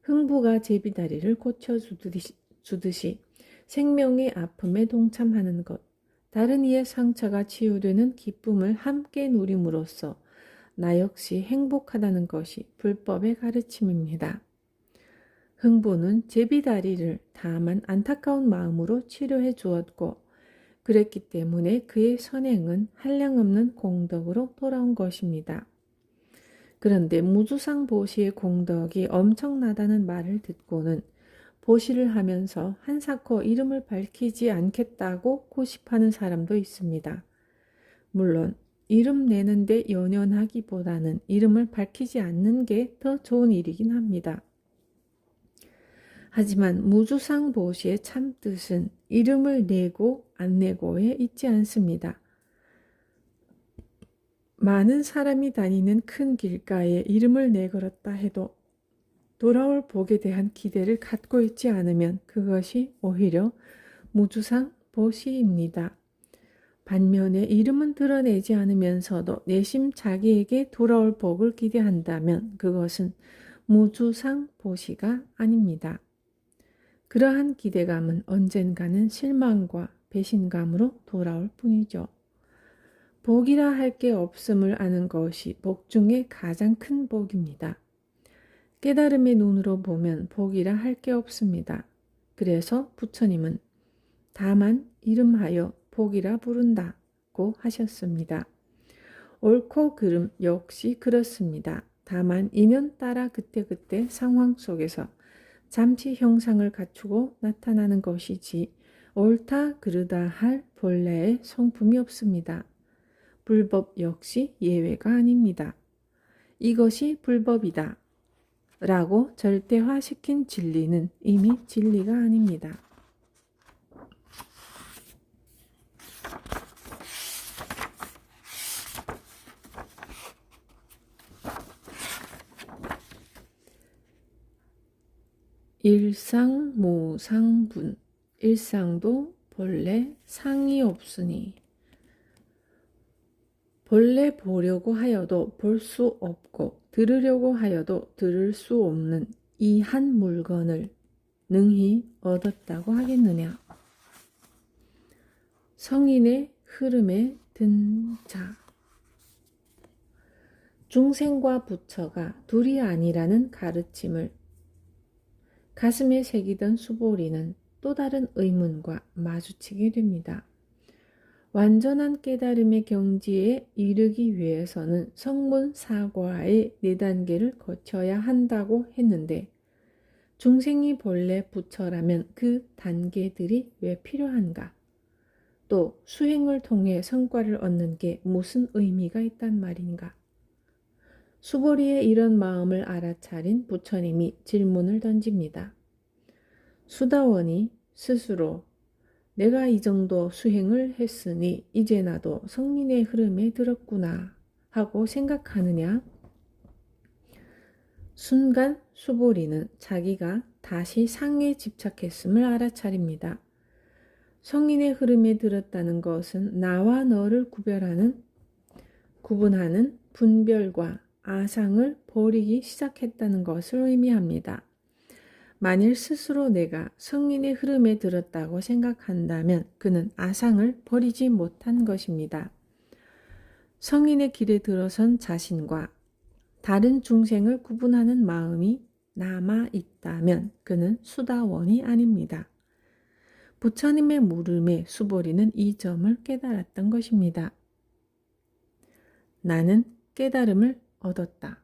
흥부가 제비다리를 고쳐주듯이 생명의 아픔에 동참하는 것, 다른 이의 상처가 치유되는 기쁨을 함께 누림으로써 나 역시 행복하다는 것이 불법의 가르침입니다. 흥부는 제비다리를 다만 안타까운 마음으로 치료해 주었고 그랬기 때문에 그의 선행은 한량없는 공덕으로 돌아온 것입니다. 그런데 무주상 보시의 공덕이 엄청나다는 말을 듣고는 보시를 하면서 한사코 이름을 밝히지 않겠다고 고집하는 사람도 있습니다. 물론 이름 내는데 연연하기보다는 이름을 밝히지 않는 게 더 좋은 일이긴 합니다. 하지만 무주상 보시의 참뜻은 이름을 내고 안 내고에 있지 않습니다. 많은 사람이 다니는 큰 길가에 이름을 내걸었다 해도 돌아올 복에 대한 기대를 갖고 있지 않으면 그것이 오히려 무주상 보시입니다. 반면에 이름은 드러내지 않으면서도 내심 자기에게 돌아올 복을 기대한다면 그것은 무주상 보시가 아닙니다. 그러한 기대감은 언젠가는 실망과 배신감으로 돌아올 뿐이죠. 복이라 할 게 없음을 아는 것이 복 중에 가장 큰 복입니다. 깨달음의 눈으로 보면 복이라 할 게 없습니다. 그래서 부처님은 다만 이름하여 복이라 부른다고 하셨습니다. 옳고 그름 역시 그렇습니다. 다만 인연 따라 그때그때 상황 속에서 잠시 형상을 갖추고 나타나는 것이지 옳다 그르다 할 본래의 성품이 없습니다. 불법 역시 예외가 아닙니다. 이것이 불법이다 라고 절대화시킨 진리는 이미 진리가 아닙니다. 일상무상분 일상도 본래 상이 없으니 본래 보려고 하여도 볼 수 없고 들으려고 하여도 들을 수 없는 이 한 물건을 능히 얻었다고 하겠느냐. 성인의 흐름에 든 자. 중생과 부처가 둘이 아니라는 가르침을 가슴에 새기던 수보리는 또 다른 의문과 마주치게 됩니다. 완전한 깨달음의 경지에 이르기 위해서는 성문사과의 4단계를 거쳐야 한다고 했는데 중생이 본래 부처라면 그 단계들이 왜 필요한가? 또 수행을 통해 성과를 얻는 게 무슨 의미가 있단 말인가? 수보리의 이런 마음을 알아차린 부처님이 질문을 던집니다. 수다원이 스스로 내가 이 정도 수행을 했으니 이제 나도 성민의 흐름에 들었구나 하고 생각하느냐? 순간 수보리는 자기가 다시 상에 집착했음을 알아차립니다. 성인의 흐름에 들었다는 것은 나와 너를 구분하는 분별과 아상을 버리기 시작했다는 것을 의미합니다. 만일 스스로 내가 성인의 흐름에 들었다고 생각한다면 그는 아상을 버리지 못한 것입니다. 성인의 길에 들어선 자신과 다른 중생을 구분하는 마음이 남아 있다면 그는 수다원이 아닙니다. 부처님의 물음에 수보리는 이 점을 깨달았던 것입니다. 나는 깨달음을 얻었다.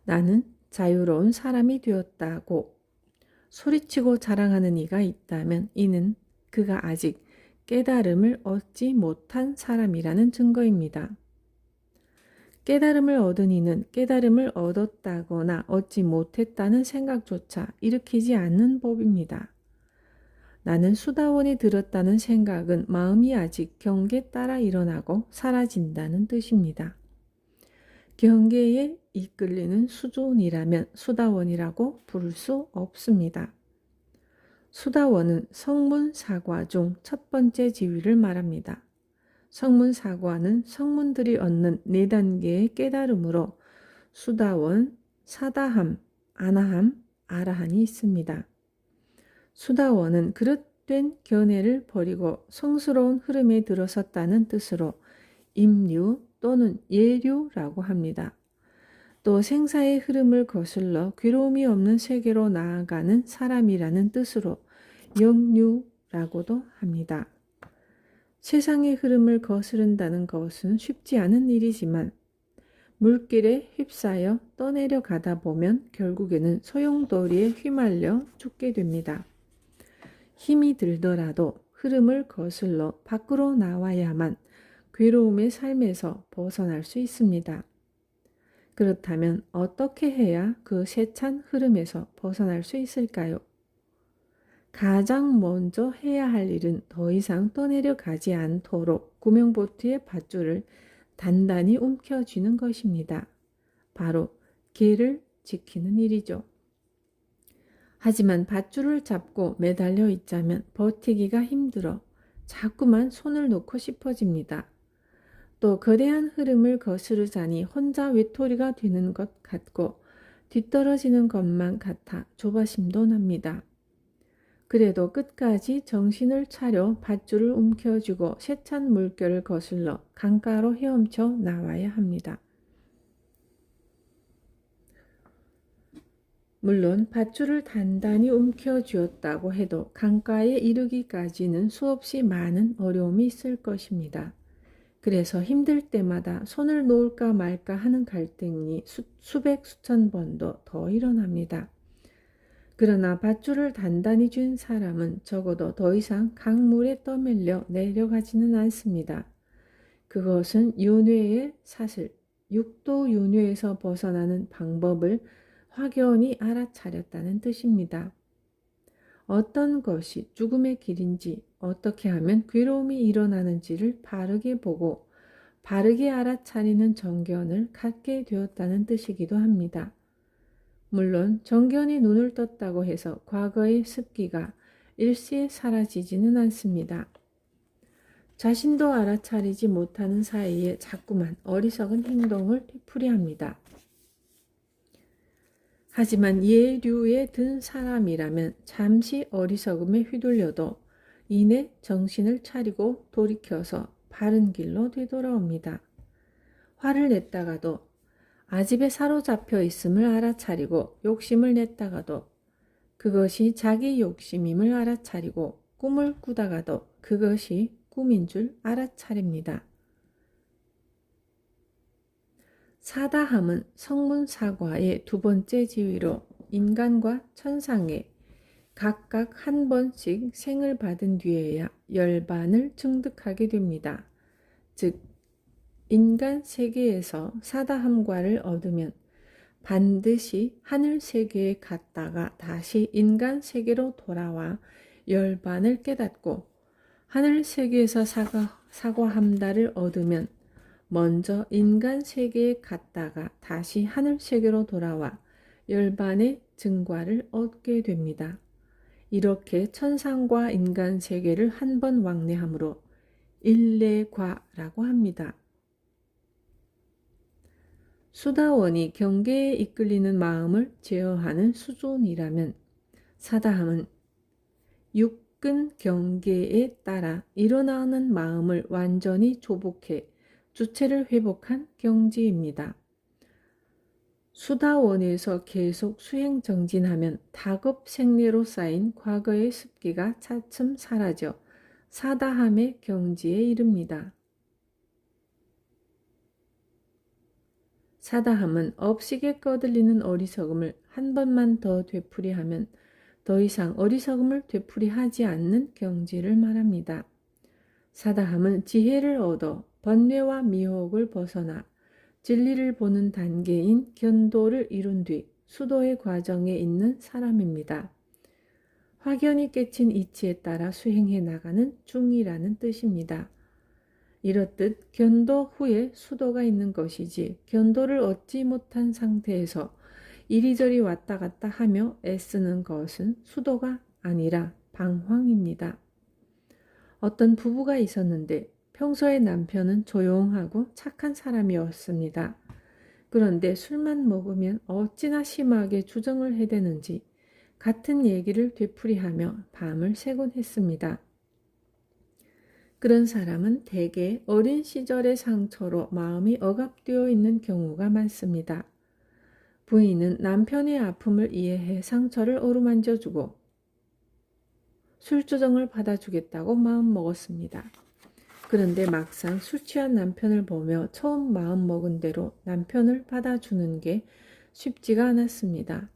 나는 자유로운 사람이 되었다고 소리치고 자랑하는 이가 있다면 이는 그가 아직 깨달음을 얻지 못한 사람이라는 증거입니다. 깨달음을 얻은 이는 깨달음을 얻었다거나 얻지 못했다는 생각조차 일으키지 않는 법입니다. 나는 수다원에 들었다는 생각은 마음이 아직 경계에 따라 일어나고 사라진다는 뜻입니다. 경계에 이끌리는 수존이라면 수다원이라고 부를 수 없습니다. 수다원은 성문사과 중 첫 번째 지위를 말합니다. 성문사과는 성문들이 얻는 4단계의 깨달음으로 수다원, 사다함, 아나함, 아라한이 있습니다. 수다원은 그릇 헛된 견해를 버리고 성스러운 흐름에 들어섰다는 뜻으로 임류 또는 예류라고 합니다. 또 생사의 흐름을 거슬러 괴로움이 없는 세계로 나아가는 사람이라는 뜻으로 영류라고도 합니다. 세상의 흐름을 거스른다는 것은 쉽지 않은 일이지만 물길에 휩싸여 떠내려 가다 보면 결국에는 소용돌이에 휘말려 죽게 됩니다. 힘이 들더라도 흐름을 거슬러 밖으로 나와야만 괴로움의 삶에서 벗어날 수 있습니다. 그렇다면 어떻게 해야 그 세찬 흐름에서 벗어날 수 있을까요? 가장 먼저 해야 할 일은 더 이상 떠내려 가지 않도록 구명보트의 밧줄을 단단히 움켜쥐는 것입니다. 바로 길을 지키는 일이죠. 하지만 밧줄을 잡고 매달려 있자면 버티기가 힘들어 자꾸만 손을 놓고 싶어집니다. 또 거대한 흐름을 거스르자니 혼자 외톨이가 되는 것 같고 뒤떨어지는 것만 같아 조바심도 납니다. 그래도 끝까지 정신을 차려 밧줄을 움켜쥐고 세찬 물결을 거슬러 강가로 헤엄쳐 나와야 합니다. 물론 밧줄을 단단히 움켜쥐었다고 해도 강가에 이르기까지는 수없이 많은 어려움이 있을 것입니다. 그래서 힘들 때마다 손을 놓을까 말까 하는 갈등이 수백 수천 번도 더 일어납니다. 그러나 밧줄을 단단히 쥔 사람은 적어도 더 이상 강물에 떠밀려 내려가지는 않습니다. 그것은 윤회의 사슬, 육도 윤회에서 벗어나는 방법을 확연히 알아차렸다는 뜻입니다. 어떤 것이 죽음의 길인지, 어떻게 하면 괴로움이 일어나는지를 바르게 보고 바르게 알아차리는 정견을 갖게 되었다는 뜻이기도 합니다. 물론 정견이 눈을 떴다고 해서 과거의 습기가 일시에 사라지지는 않습니다. 자신도 알아차리지 못하는 사이에 자꾸만 어리석은 행동을 되풀이합니다. 하지만 예류에 든 사람이라면 잠시 어리석음에 휘둘려도 이내 정신을 차리고 돌이켜서 바른 길로 되돌아옵니다. 화를 냈다가도 아집에 사로잡혀 있음을 알아차리고 욕심을 냈다가도 그것이 자기 욕심임을 알아차리고 꿈을 꾸다가도 그것이 꿈인 줄 알아차립니다. 사다함은 성문사과의 두 번째 지위로 인간과 천상에 각각 한 번씩 생을 받은 뒤에야 열반을 증득하게 됩니다. 즉 인간 세계에서 사다함과를 얻으면 반드시 하늘 세계에 갔다가 다시 인간 세계로 돌아와 열반을 깨닫고 하늘 세계에서 사과함다를 얻으면 먼저 인간 세계에 갔다가 다시 하늘 세계로 돌아와 열반의 증과를 얻게 됩니다. 이렇게 천상과 인간 세계를 한 번 왕래함으로 일례과라고 합니다. 수다원이 경계에 이끌리는 마음을 제어하는 수존이라면 사다함은 육근 경계에 따라 일어나는 마음을 완전히 조복해 주체를 회복한 경지입니다. 수다원에서 계속 수행 정진하면 다급생례로 쌓인 과거의 습기가 차츰 사라져 사다함의 경지에 이릅니다. 사다함은 업식에 꺼들리는 어리석음을 한 번만 더 되풀이하면 더 이상 어리석음을 되풀이하지 않는 경지를 말합니다. 사다함은 지혜를 얻어 번뇌와 미혹을 벗어나 진리를 보는 단계인 견도를 이룬 뒤 수도의 과정에 있는 사람입니다. 확연히 깨친 이치에 따라 수행해 나가는 중이라는 뜻입니다. 이렇듯 견도 후에 수도가 있는 것이지 견도를 얻지 못한 상태에서 이리저리 왔다 갔다 하며 애쓰는 것은 수도가 아니라 방황입니다. 어떤 부부가 있었는데 평소에 남편은 조용하고 착한 사람이었습니다. 그런데 술만 먹으면 어찌나 심하게 주정을 해대는지 같은 얘기를 되풀이하며 밤을 새곤 했습니다. 그런 사람은 대개 어린 시절의 상처로 마음이 억압되어 있는 경우가 많습니다. 부인은 남편의 아픔을 이해해 상처를 어루만져주고 술조정을 받아주겠다고 마음먹었습니다. 그런데 막상 술 취한 남편을 보며 처음 마음먹은 대로 남편을 받아주는 게 쉽지가 않았습니다.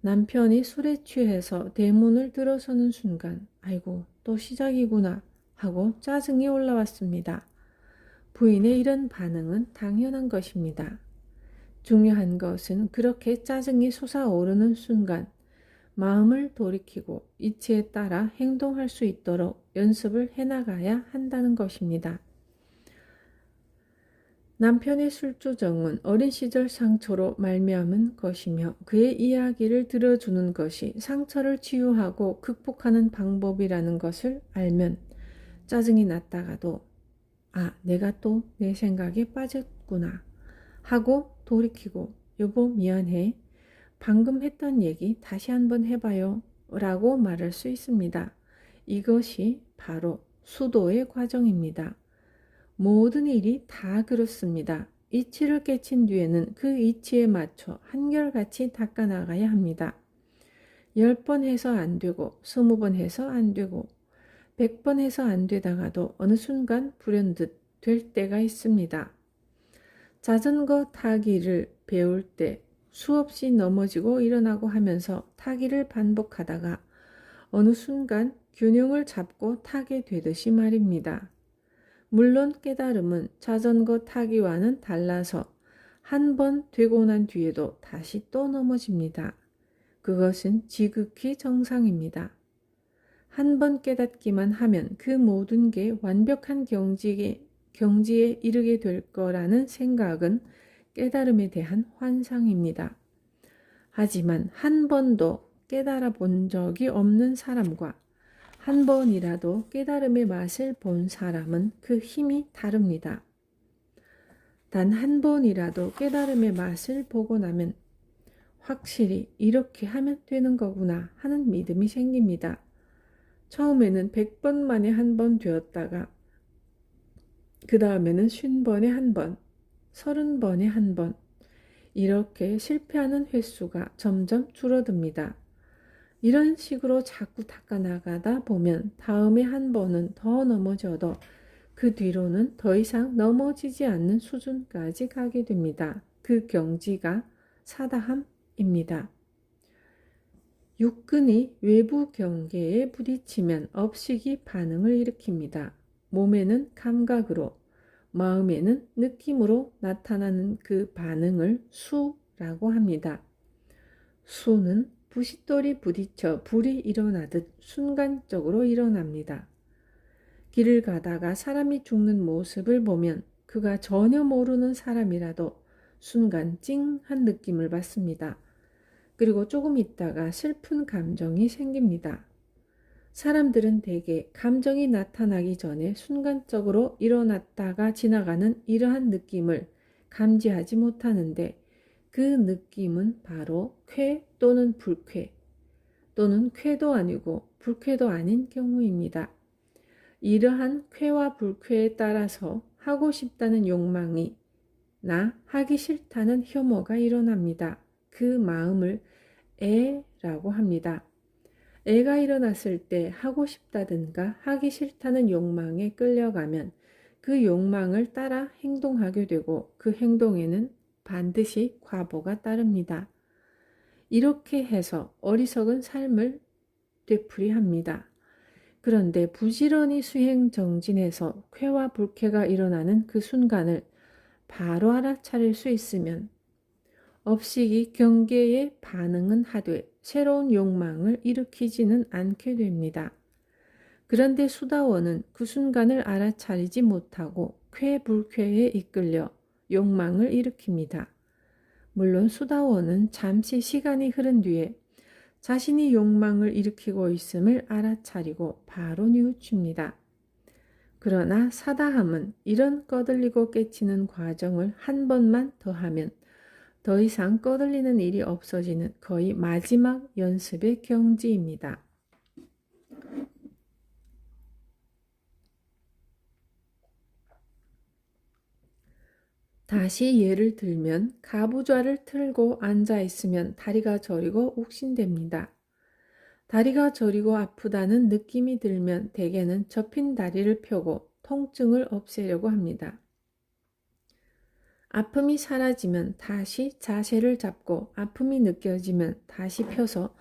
남편이 술에 취해서 대문을 들어서는 순간 아이고 또 시작이구나 하고 짜증이 올라왔습니다. 부인의 이런 반응은 당연한 것입니다. 중요한 것은 그렇게 짜증이 솟아오르는 순간 마음을 돌이키고 이치에 따라 행동할 수 있도록 연습을 해나가야 한다는 것입니다. 남편의 술조정은 어린 시절 상처로 말미암은 것이며 그의 이야기를 들어주는 것이 상처를 치유하고 극복하는 방법이라는 것을 알면 짜증이 났다가도 내가 또 내 생각에 빠졌구나 하고 돌이키고 여보 미안해. 방금 했던 얘기 다시 한번 해봐요 라고 말할 수 있습니다. 이것이 바로 수도의 과정입니다. 모든 일이 다 그렇습니다. 이치를 깨친 뒤에는 그 이치에 맞춰 한결같이 닦아나가야 합니다. 10번 해서 안 되고 20번 해서 안 되고 100번 해서 안 되다가도 어느 순간 불현듯 될 때가 있습니다. 자전거 타기를 배울 때 수없이 넘어지고 일어나고 하면서 타기를 반복하다가 어느 순간 균형을 잡고 타게 되듯이 말입니다. 물론 깨달음은 자전거 타기와는 달라서 한 번 되고 난 뒤에도 다시 또 넘어집니다. 그것은 지극히 정상입니다. 한 번 깨닫기만 하면 그 모든 게 완벽한 경지에 이르게 될 거라는 생각은 깨달음에 대한 환상입니다. 하지만 한 번도 깨달아 본 적이 없는 사람과 한 번이라도 깨달음의 맛을 본 사람은 그 힘이 다릅니다. 단 한 번이라도 깨달음의 맛을 보고 나면 확실히 이렇게 하면 되는 거구나 하는 믿음이 생깁니다. 처음에는 100번 만에 한 번 되었다가 그 다음에는 50번에 한 번, 30번에 한 번 이렇게 실패하는 횟수가 점점 줄어듭니다. 이런 식으로 자꾸 닦아나가다 보면 다음에 한 번은 더 넘어져도 그 뒤로는 더 이상 넘어지지 않는 수준까지 가게 됩니다. 그 경지가 사다함입니다. 육근이 외부 경계에 부딪히면 업식이 반응을 일으킵니다. 몸에는 감각으로, 마음에는 느낌으로 나타나는 그 반응을 수라고 합니다. 수는 부싯돌이 부딪혀 불이 일어나듯 순간적으로 일어납니다. 길을 가다가 사람이 죽는 모습을 보면 그가 전혀 모르는 사람이라도 순간 찡한 느낌을 받습니다. 그리고 조금 있다가 슬픈 감정이 생깁니다. 사람들은 대개 감정이 나타나기 전에 순간적으로 일어났다가 지나가는 이러한 느낌을 감지하지 못하는데 그 느낌은 바로 쾌 또는 불쾌 또는 쾌도 아니고 불쾌도 아닌 경우입니다. 이러한 쾌와 불쾌에 따라서 하고 싶다는 욕망이 나 하기 싫다는 혐오가 일어납니다. 그 마음을 애라고 합니다. 애가 일어났을 때 하고 싶다든가 하기 싫다는 욕망에 끌려가면 그 욕망을 따라 행동하게 되고 그 행동에는 반드시 과보가 따릅니다. 이렇게 해서 어리석은 삶을 되풀이합니다. 그런데 부지런히 수행정진해서 쾌와 불쾌가 일어나는 그 순간을 바로 알아차릴 수 있으면 업식이 경계에 반응은 하되 새로운 욕망을 일으키지는 않게 됩니다. 그런데 수다원은 그 순간을 알아차리지 못하고 쾌 불쾌에 이끌려 욕망을 일으킵니다. 물론 수다원은 잠시 시간이 흐른 뒤에 자신이 욕망을 일으키고 있음을 알아차리고 바로 뉘우칩니다. 그러나 사다함은 이런 꺼들리고 깨치는 과정을 한 번만 더 하면 더 이상 꺼들리는 일이 없어지는 거의 마지막 연습의 경지입니다. 다시 예를 들면 가부좌를 틀고 앉아 있으면 다리가 저리고 욱신됩니다. 다리가 저리고 아프다는 느낌이 들면 대개는 접힌 다리를 펴고 통증을 없애려고 합니다. 아픔이 사라지면 다시 자세를 잡고 아픔이 느껴지면 다시 펴서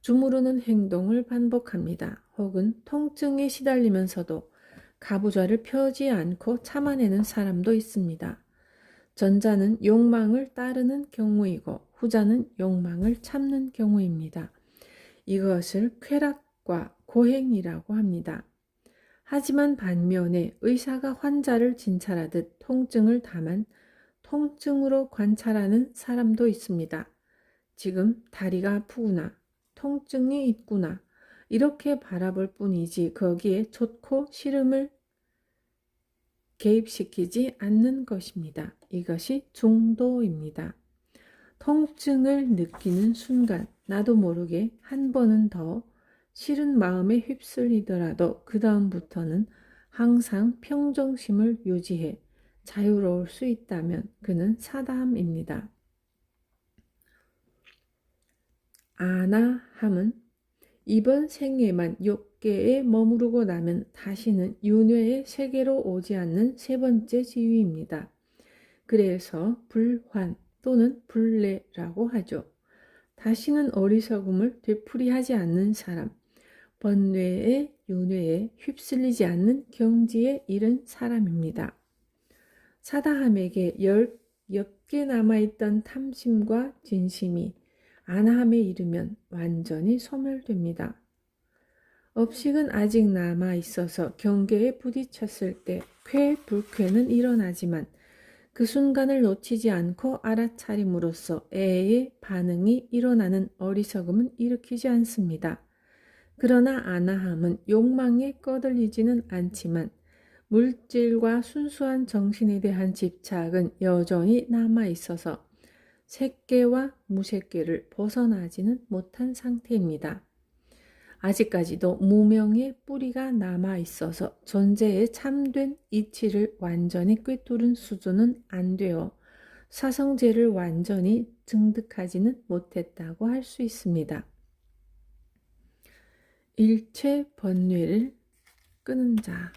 주무르는 행동을 반복합니다. 혹은 통증에 시달리면서도 가부좌를 펴지 않고 참아내는 사람도 있습니다. 전자는 욕망을 따르는 경우이고 후자는 욕망을 참는 경우입니다. 이것을 쾌락과 고행이라고 합니다. 하지만 반면에 의사가 환자를 진찰하듯 통증을 다만 통증으로 관찰하는 사람도 있습니다. 지금 다리가 아프구나, 통증이 있구나, 이렇게 바라볼 뿐이지 거기에 좋고 싫음을 개입시키지 않는 것입니다. 이것이 중도입니다. 통증을 느끼는 순간 나도 모르게 한 번은 더 싫은 마음에 휩쓸리더라도 그 다음부터는 항상 평정심을 유지해 자유로울 수 있다면 그는 사다함입니다. 아나함은 이번 생에만 욕계에 머무르고 나면 다시는 윤회의 세계로 오지 않는 세 번째 지위입니다. 그래서 불환 또는 불례라고 하죠. 다시는 어리석음을 되풀이하지 않는 사람, 번뇌에 윤회에 휩쓸리지 않는 경지에 이른 사람입니다. 사다함에게 엷게 남아있던 탐심과 진심이 아나함에 이르면 완전히 소멸됩니다. 업식은 아직 남아있어서 경계에 부딪혔을 때 쾌불쾌는 일어나지만 그 순간을 놓치지 않고 알아차림으로써 애의 반응이 일어나는 어리석음은 일으키지 않습니다. 그러나 아나함은 욕망에 꺼들리지는 않지만 물질과 순수한 정신에 대한 집착은 여전히 남아있어서 색계와 무색계를 벗어나지는 못한 상태입니다. 아직까지도 무명의 뿌리가 남아있어서 존재의 참된 이치를 완전히 꿰뚫은 수준은 안 되어 사성제를 완전히 증득하지는 못했다고 할 수 있습니다. 일체 번뇌를 끄는 자.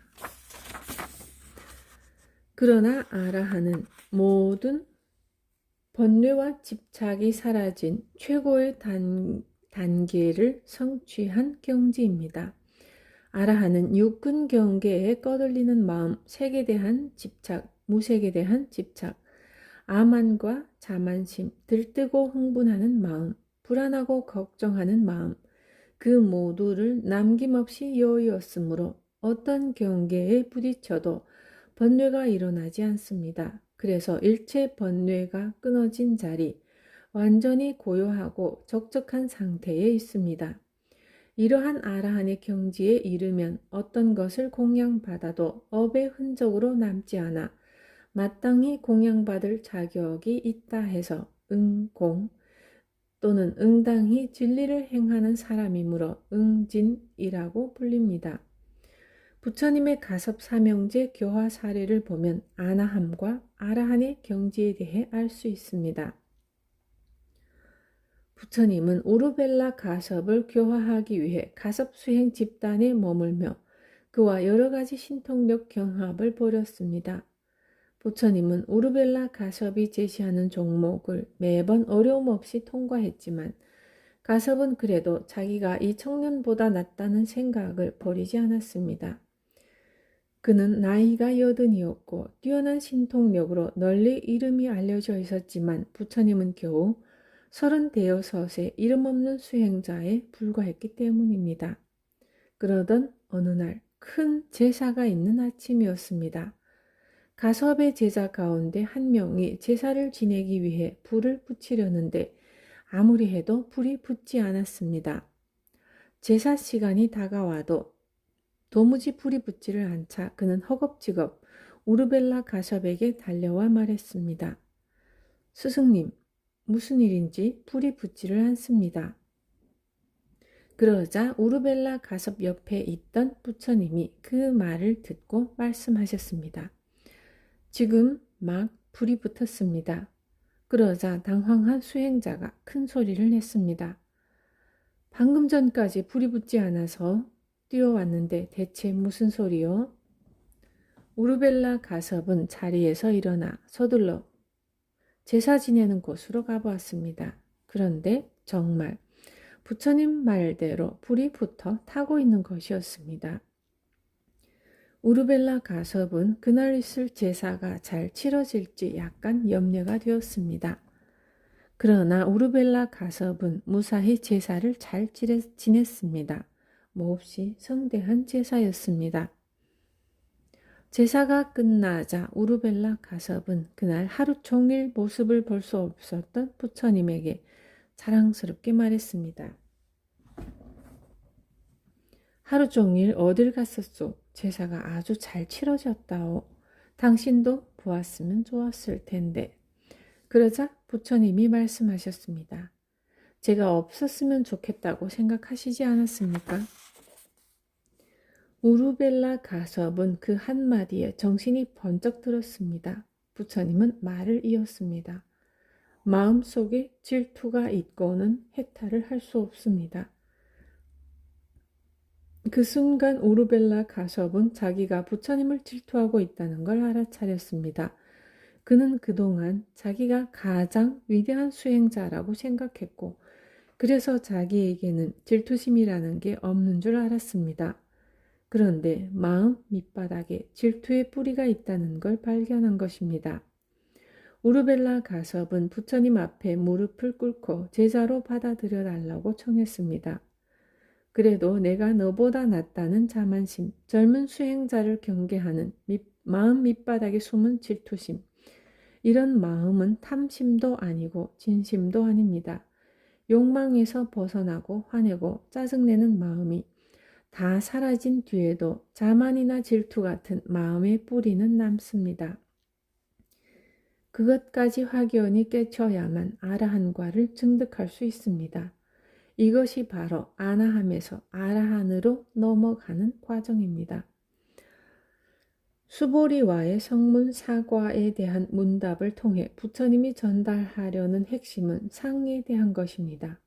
그러나 아라한은 모든 번뇌와 집착이 사라진 최고의 단계를 성취한 경지입니다. 아라한은 육근 경계에 꺼들리는 마음, 색에 대한 집착, 무색에 대한 집착, 아만과 자만심, 들뜨고 흥분하는 마음, 불안하고 걱정하는 마음, 그 모두를 남김없이 여의었으므로 어떤 경계에 부딪혀도 번뇌가 일어나지 않습니다. 그래서 일체 번뇌가 끊어진 자리, 완전히 고요하고 적적한 상태에 있습니다. 이러한 아라한의 경지에 이르면 어떤 것을 공양받아도 업의 흔적으로 남지 않아 마땅히 공양받을 자격이 있다 해서 응공 또는 응당히 진리를 행하는 사람이므로 응진이라고 불립니다. 부처님의 가섭 사명제 교화 사례를 보면 아나함과 아라한의 경지에 대해 알 수 있습니다. 부처님은 오르벨라 가섭을 교화하기 위해 가섭 수행 집단에 머물며 그와 여러 가지 신통력 경합을 벌였습니다. 부처님은 오르벨라 가섭이 제시하는 종목을 매번 어려움 없이 통과했지만 가섭은 그래도 자기가 이 청년보다 낫다는 생각을 버리지 않았습니다. 그는 나이가 80이었고 뛰어난 신통력으로 널리 이름이 알려져 있었지만 부처님은 겨우 36의 이름 없는 수행자에 불과했기 때문입니다. 그러던 어느 날 큰 제사가 있는 아침이었습니다. 가섭의 제자 가운데 한 명이 제사를 지내기 위해 불을 붙이려는데 아무리 해도 불이 붙지 않았습니다. 제사 시간이 다가와도 도무지 불이 붙지를 않자 그는 허겁지겁 우르벨라 가섭에게 달려와 말했습니다. 스승님, 무슨 일인지 불이 붙지를 않습니다. 그러자 우르벨라 가섭 옆에 있던 부처님이 그 말을 듣고 말씀하셨습니다. 지금 막 불이 붙었습니다. 그러자 당황한 수행자가 큰 소리를 냈습니다. 방금 전까지 불이 붙지 않아서 뛰어왔는데 대체 무슨 소리요? 우르벨라 가섭은 자리에서 일어나 서둘러 제사 지내는 곳으로 가보았습니다. 그런데 정말 부처님 말대로 불이 붙어 타고 있는 것이었습니다. 우르벨라 가섭은 그날 있을 제사가 잘 치러질지 약간 염려가 되었습니다. 그러나 우르벨라 가섭은 무사히 제사를 잘 지냈습니다. 몹시 성대한 제사였습니다. 제사가 끝나자 우르벨라 가섭은 그날 하루 종일 모습을 볼 수 없었던 부처님에게 자랑스럽게 말했습니다. 하루 종일 어딜 갔었소? 제사가 아주 잘 치러졌다오. 당신도 보았으면 좋았을 텐데. 그러자 부처님이 말씀하셨습니다. 제가 없었으면 좋겠다고 생각하시지 않았습니까? 우르벨라 가섭은 그 한마디에 정신이 번쩍 들었습니다. 부처님은 말을 이었습니다. 마음속에 질투가 있고는 해탈을 할 수 없습니다. 그 순간 우르벨라 가섭은 자기가 부처님을 질투하고 있다는 걸 알아차렸습니다. 그는 그동안 자기가 가장 위대한 수행자라고 생각했고 그래서 자기에게는 질투심이라는 게 없는 줄 알았습니다. 그런데 마음 밑바닥에 질투의 뿌리가 있다는 걸 발견한 것입니다. 우르벨라 가섭은 부처님 앞에 무릎을 꿇고 제자로 받아들여 달라고 청했습니다. 그래도 내가 너보다 낫다는 자만심, 젊은 수행자를 경계하는 마음 밑바닥에 숨은 질투심, 이런 마음은 탐심도 아니고 진심도 아닙니다. 욕망에서 벗어나고 화내고 짜증내는 마음이 다 사라진 뒤에도 자만이나 질투 같은 마음의 뿌리는 남습니다. 그것까지 확연히 깨쳐야만 아라한과를 증득할 수 있습니다. 이것이 바로 아나함에서 아라한으로 넘어가는 과정입니다. 수보리와의 성문 사과에 대한 문답을 통해 부처님이 전달하려는 핵심은 상에 대한 것입니다.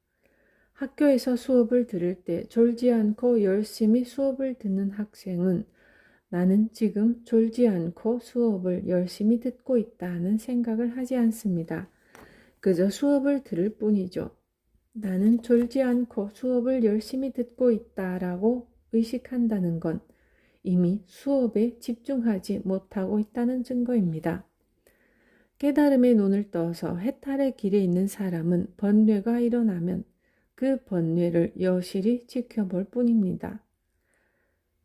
학교에서 수업을 들을 때 졸지 않고 열심히 수업을 듣는 학생은 나는 지금 졸지 않고 수업을 열심히 듣고 있다는 생각을 하지 않습니다. 그저 수업을 들을 뿐이죠. 나는 졸지 않고 수업을 열심히 듣고 있다라고 의식한다는 건 이미 수업에 집중하지 못하고 있다는 증거입니다. 깨달음의 눈을 떠서 해탈의 길에 있는 사람은 번뇌가 일어나면 그 번뇌를 여실히 지켜볼 뿐입니다.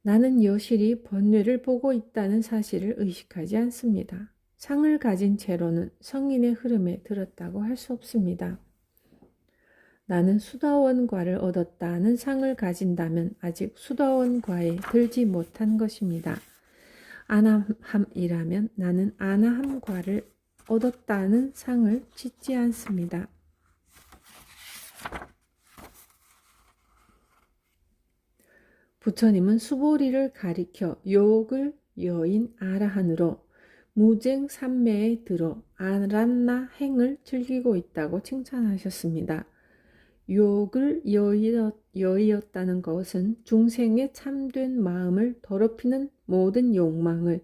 나는 여실히 번뇌를 보고 있다는 사실을 의식하지 않습니다. 상을 가진 채로는 성인의 흐름에 들었다고 할 수 없습니다. 나는 수다원과를 얻었다는 상을 가진다면 아직 수다원과에 들지 못한 것입니다. 아나함이라면 나는 아나함과를 얻었다는 상을 짓지 않습니다. 부처님은 수보리를 가리켜 욕을 여인 아라한으로 무쟁삼매에 들어 아란나 행을 즐기고 있다고 칭찬하셨습니다. 욕을 여의었다는 것은 중생의 참된 마음을 더럽히는 모든 욕망을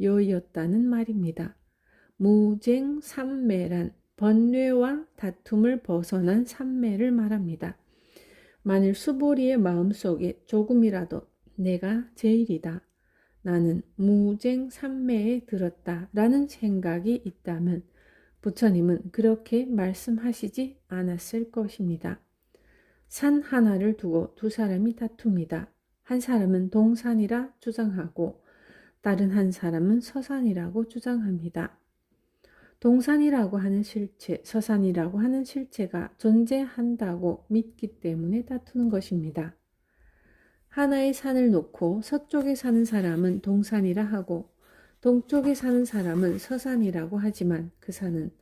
여의었다는 말입니다. 무쟁삼매란 번뇌와 다툼을 벗어난 삼매를 말합니다. 만일 수보리의 마음속에 조금이라도 내가 제일이다, 나는 무쟁삼매에 들었다 라는 생각이 있다면 부처님은 그렇게 말씀하시지 않았을 것입니다. 산 하나를 두고 두 사람이 다툽니다. 한 사람은 동산이라 주장하고 다른 한 사람은 서산이라고 주장합니다. 동산이라고 하는 실체, 서산이라고 하는 실체가 존재한다고 믿기 때문에 다투는 것입니다. 하나의 산을 놓고 서쪽에 사는 사람은 동산이라 하고 동쪽에 사는 사람은 서산이라고 하지만 그 산은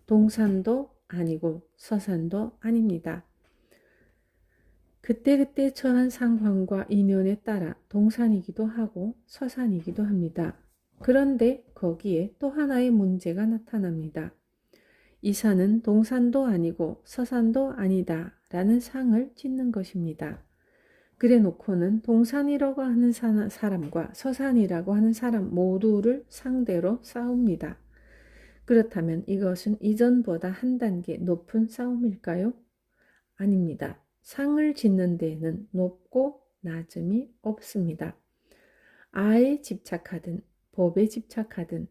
동산도 아니고 서산도 아닙니다. 그때그때 처한 상황과 인연에 따라 동산이기도 하고 서산이기도 합니다. 그런데 거기에 또 하나의 문제가 나타납니다. 이 산은 동산도 아니고 서산도 아니다 라는 상을 짓는 것입니다. 그래 놓고는 동산이라고 하는 사람과 서산이라고 하는 사람 모두를 상대로 싸웁니다. 그렇다면 이것은 이전보다 한 단계 높은 싸움일까요? 아닙니다. 상을 짓는 데에는 높고 낮음이 없습니다. 아에 집착하든 법에 집착하든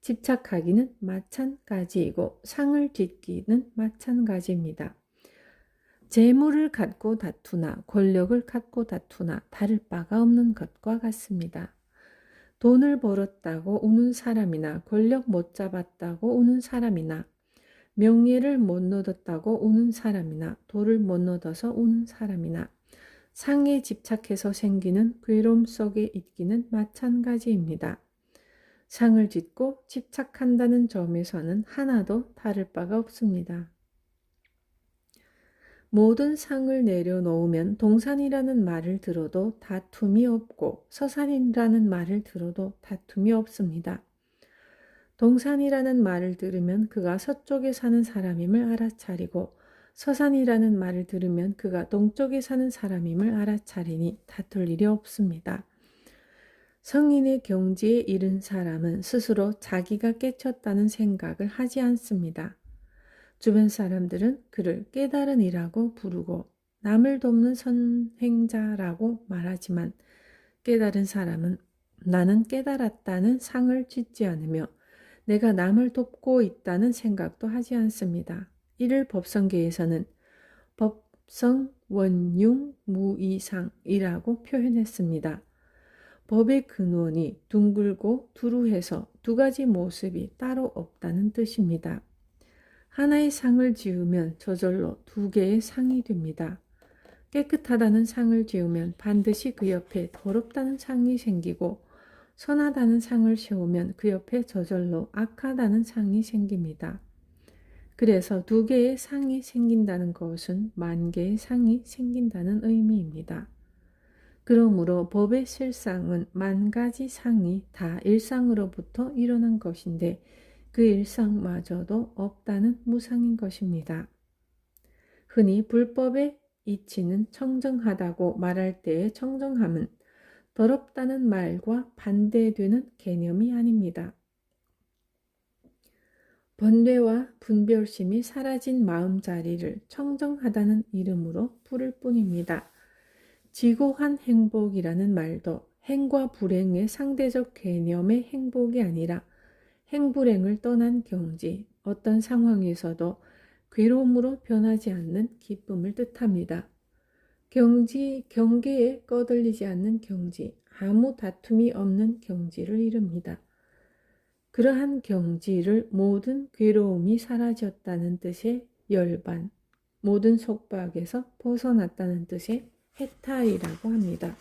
집착하기는 마찬가지이고 상을 짓기는 마찬가지입니다. 재물을 갖고 다투나 권력을 갖고 다투나 다를 바가 없는 것과 같습니다. 돈을 벌었다고 우는 사람이나 권력 못 잡았다고 우는 사람이나 명예를 못 얻었다고 우는 사람이나 돌을 못 얻어서 우는 사람이나 상에 집착해서 생기는 괴로움 속에 있기는 마찬가지입니다. 상을 짓고 집착한다는 점에서는 하나도 다를 바가 없습니다. 모든 상을 내려놓으면 동산이라는 말을 들어도 다툼이 없고 서산이라는 말을 들어도 다툼이 없습니다. 동산이라는 말을 들으면 그가 서쪽에 사는 사람임을 알아차리고 서산이라는 말을 들으면 그가 동쪽에 사는 사람임을 알아차리니 다툴 일이 없습니다. 성인의 경지에 이른 사람은 스스로 자기가 깨쳤다는 생각을 하지 않습니다. 주변 사람들은 그를 깨달은 이라고 부르고 남을 돕는 선행자라고 말하지만 깨달은 사람은 나는 깨달았다는 상을 짓지 않으며 내가 남을 돕고 있다는 생각도 하지 않습니다. 이를 법성계에서는 법성 원융 무이상이라고 표현했습니다. 법의 근원이 둥글고 두루해서 두 가지 모습이 따로 없다는 뜻입니다. 하나의 상을 지으면 저절로 두 개의 상이 됩니다. 깨끗하다는 상을 지으면 반드시 그 옆에 더럽다는 상이 생기고 선하다는 상을 세우면 그 옆에 저절로 악하다는 상이 생깁니다. 그래서 두 개의 상이 생긴다는 것은 만 개의 상이 생긴다는 의미입니다. 그러므로 법의 실상은 만 가지 상이 다 일상으로부터 일어난 것인데 그 일상마저도 없다는 무상인 것입니다. 흔히 불법의 이치는 청정하다고 말할 때의 청정함은 더럽다는 말과 반대되는 개념이 아닙니다. 번뇌와 분별심이 사라진 마음자리를 청정하다는 이름으로 부를 뿐입니다. 지고한 행복이라는 말도 행과 불행의 상대적 개념의 행복이 아니라 행불행을 떠난 경지, 어떤 상황에서도 괴로움으로 변하지 않는 기쁨을 뜻합니다. 경계에 꺼들리지 않는 경지, 아무 다툼이 없는 경지를 이릅니다. 그러한 경지를 모든 괴로움이 사라졌다는 뜻의 열반, 모든 속박에서 벗어났다는 뜻의 해탈이라고 합니다.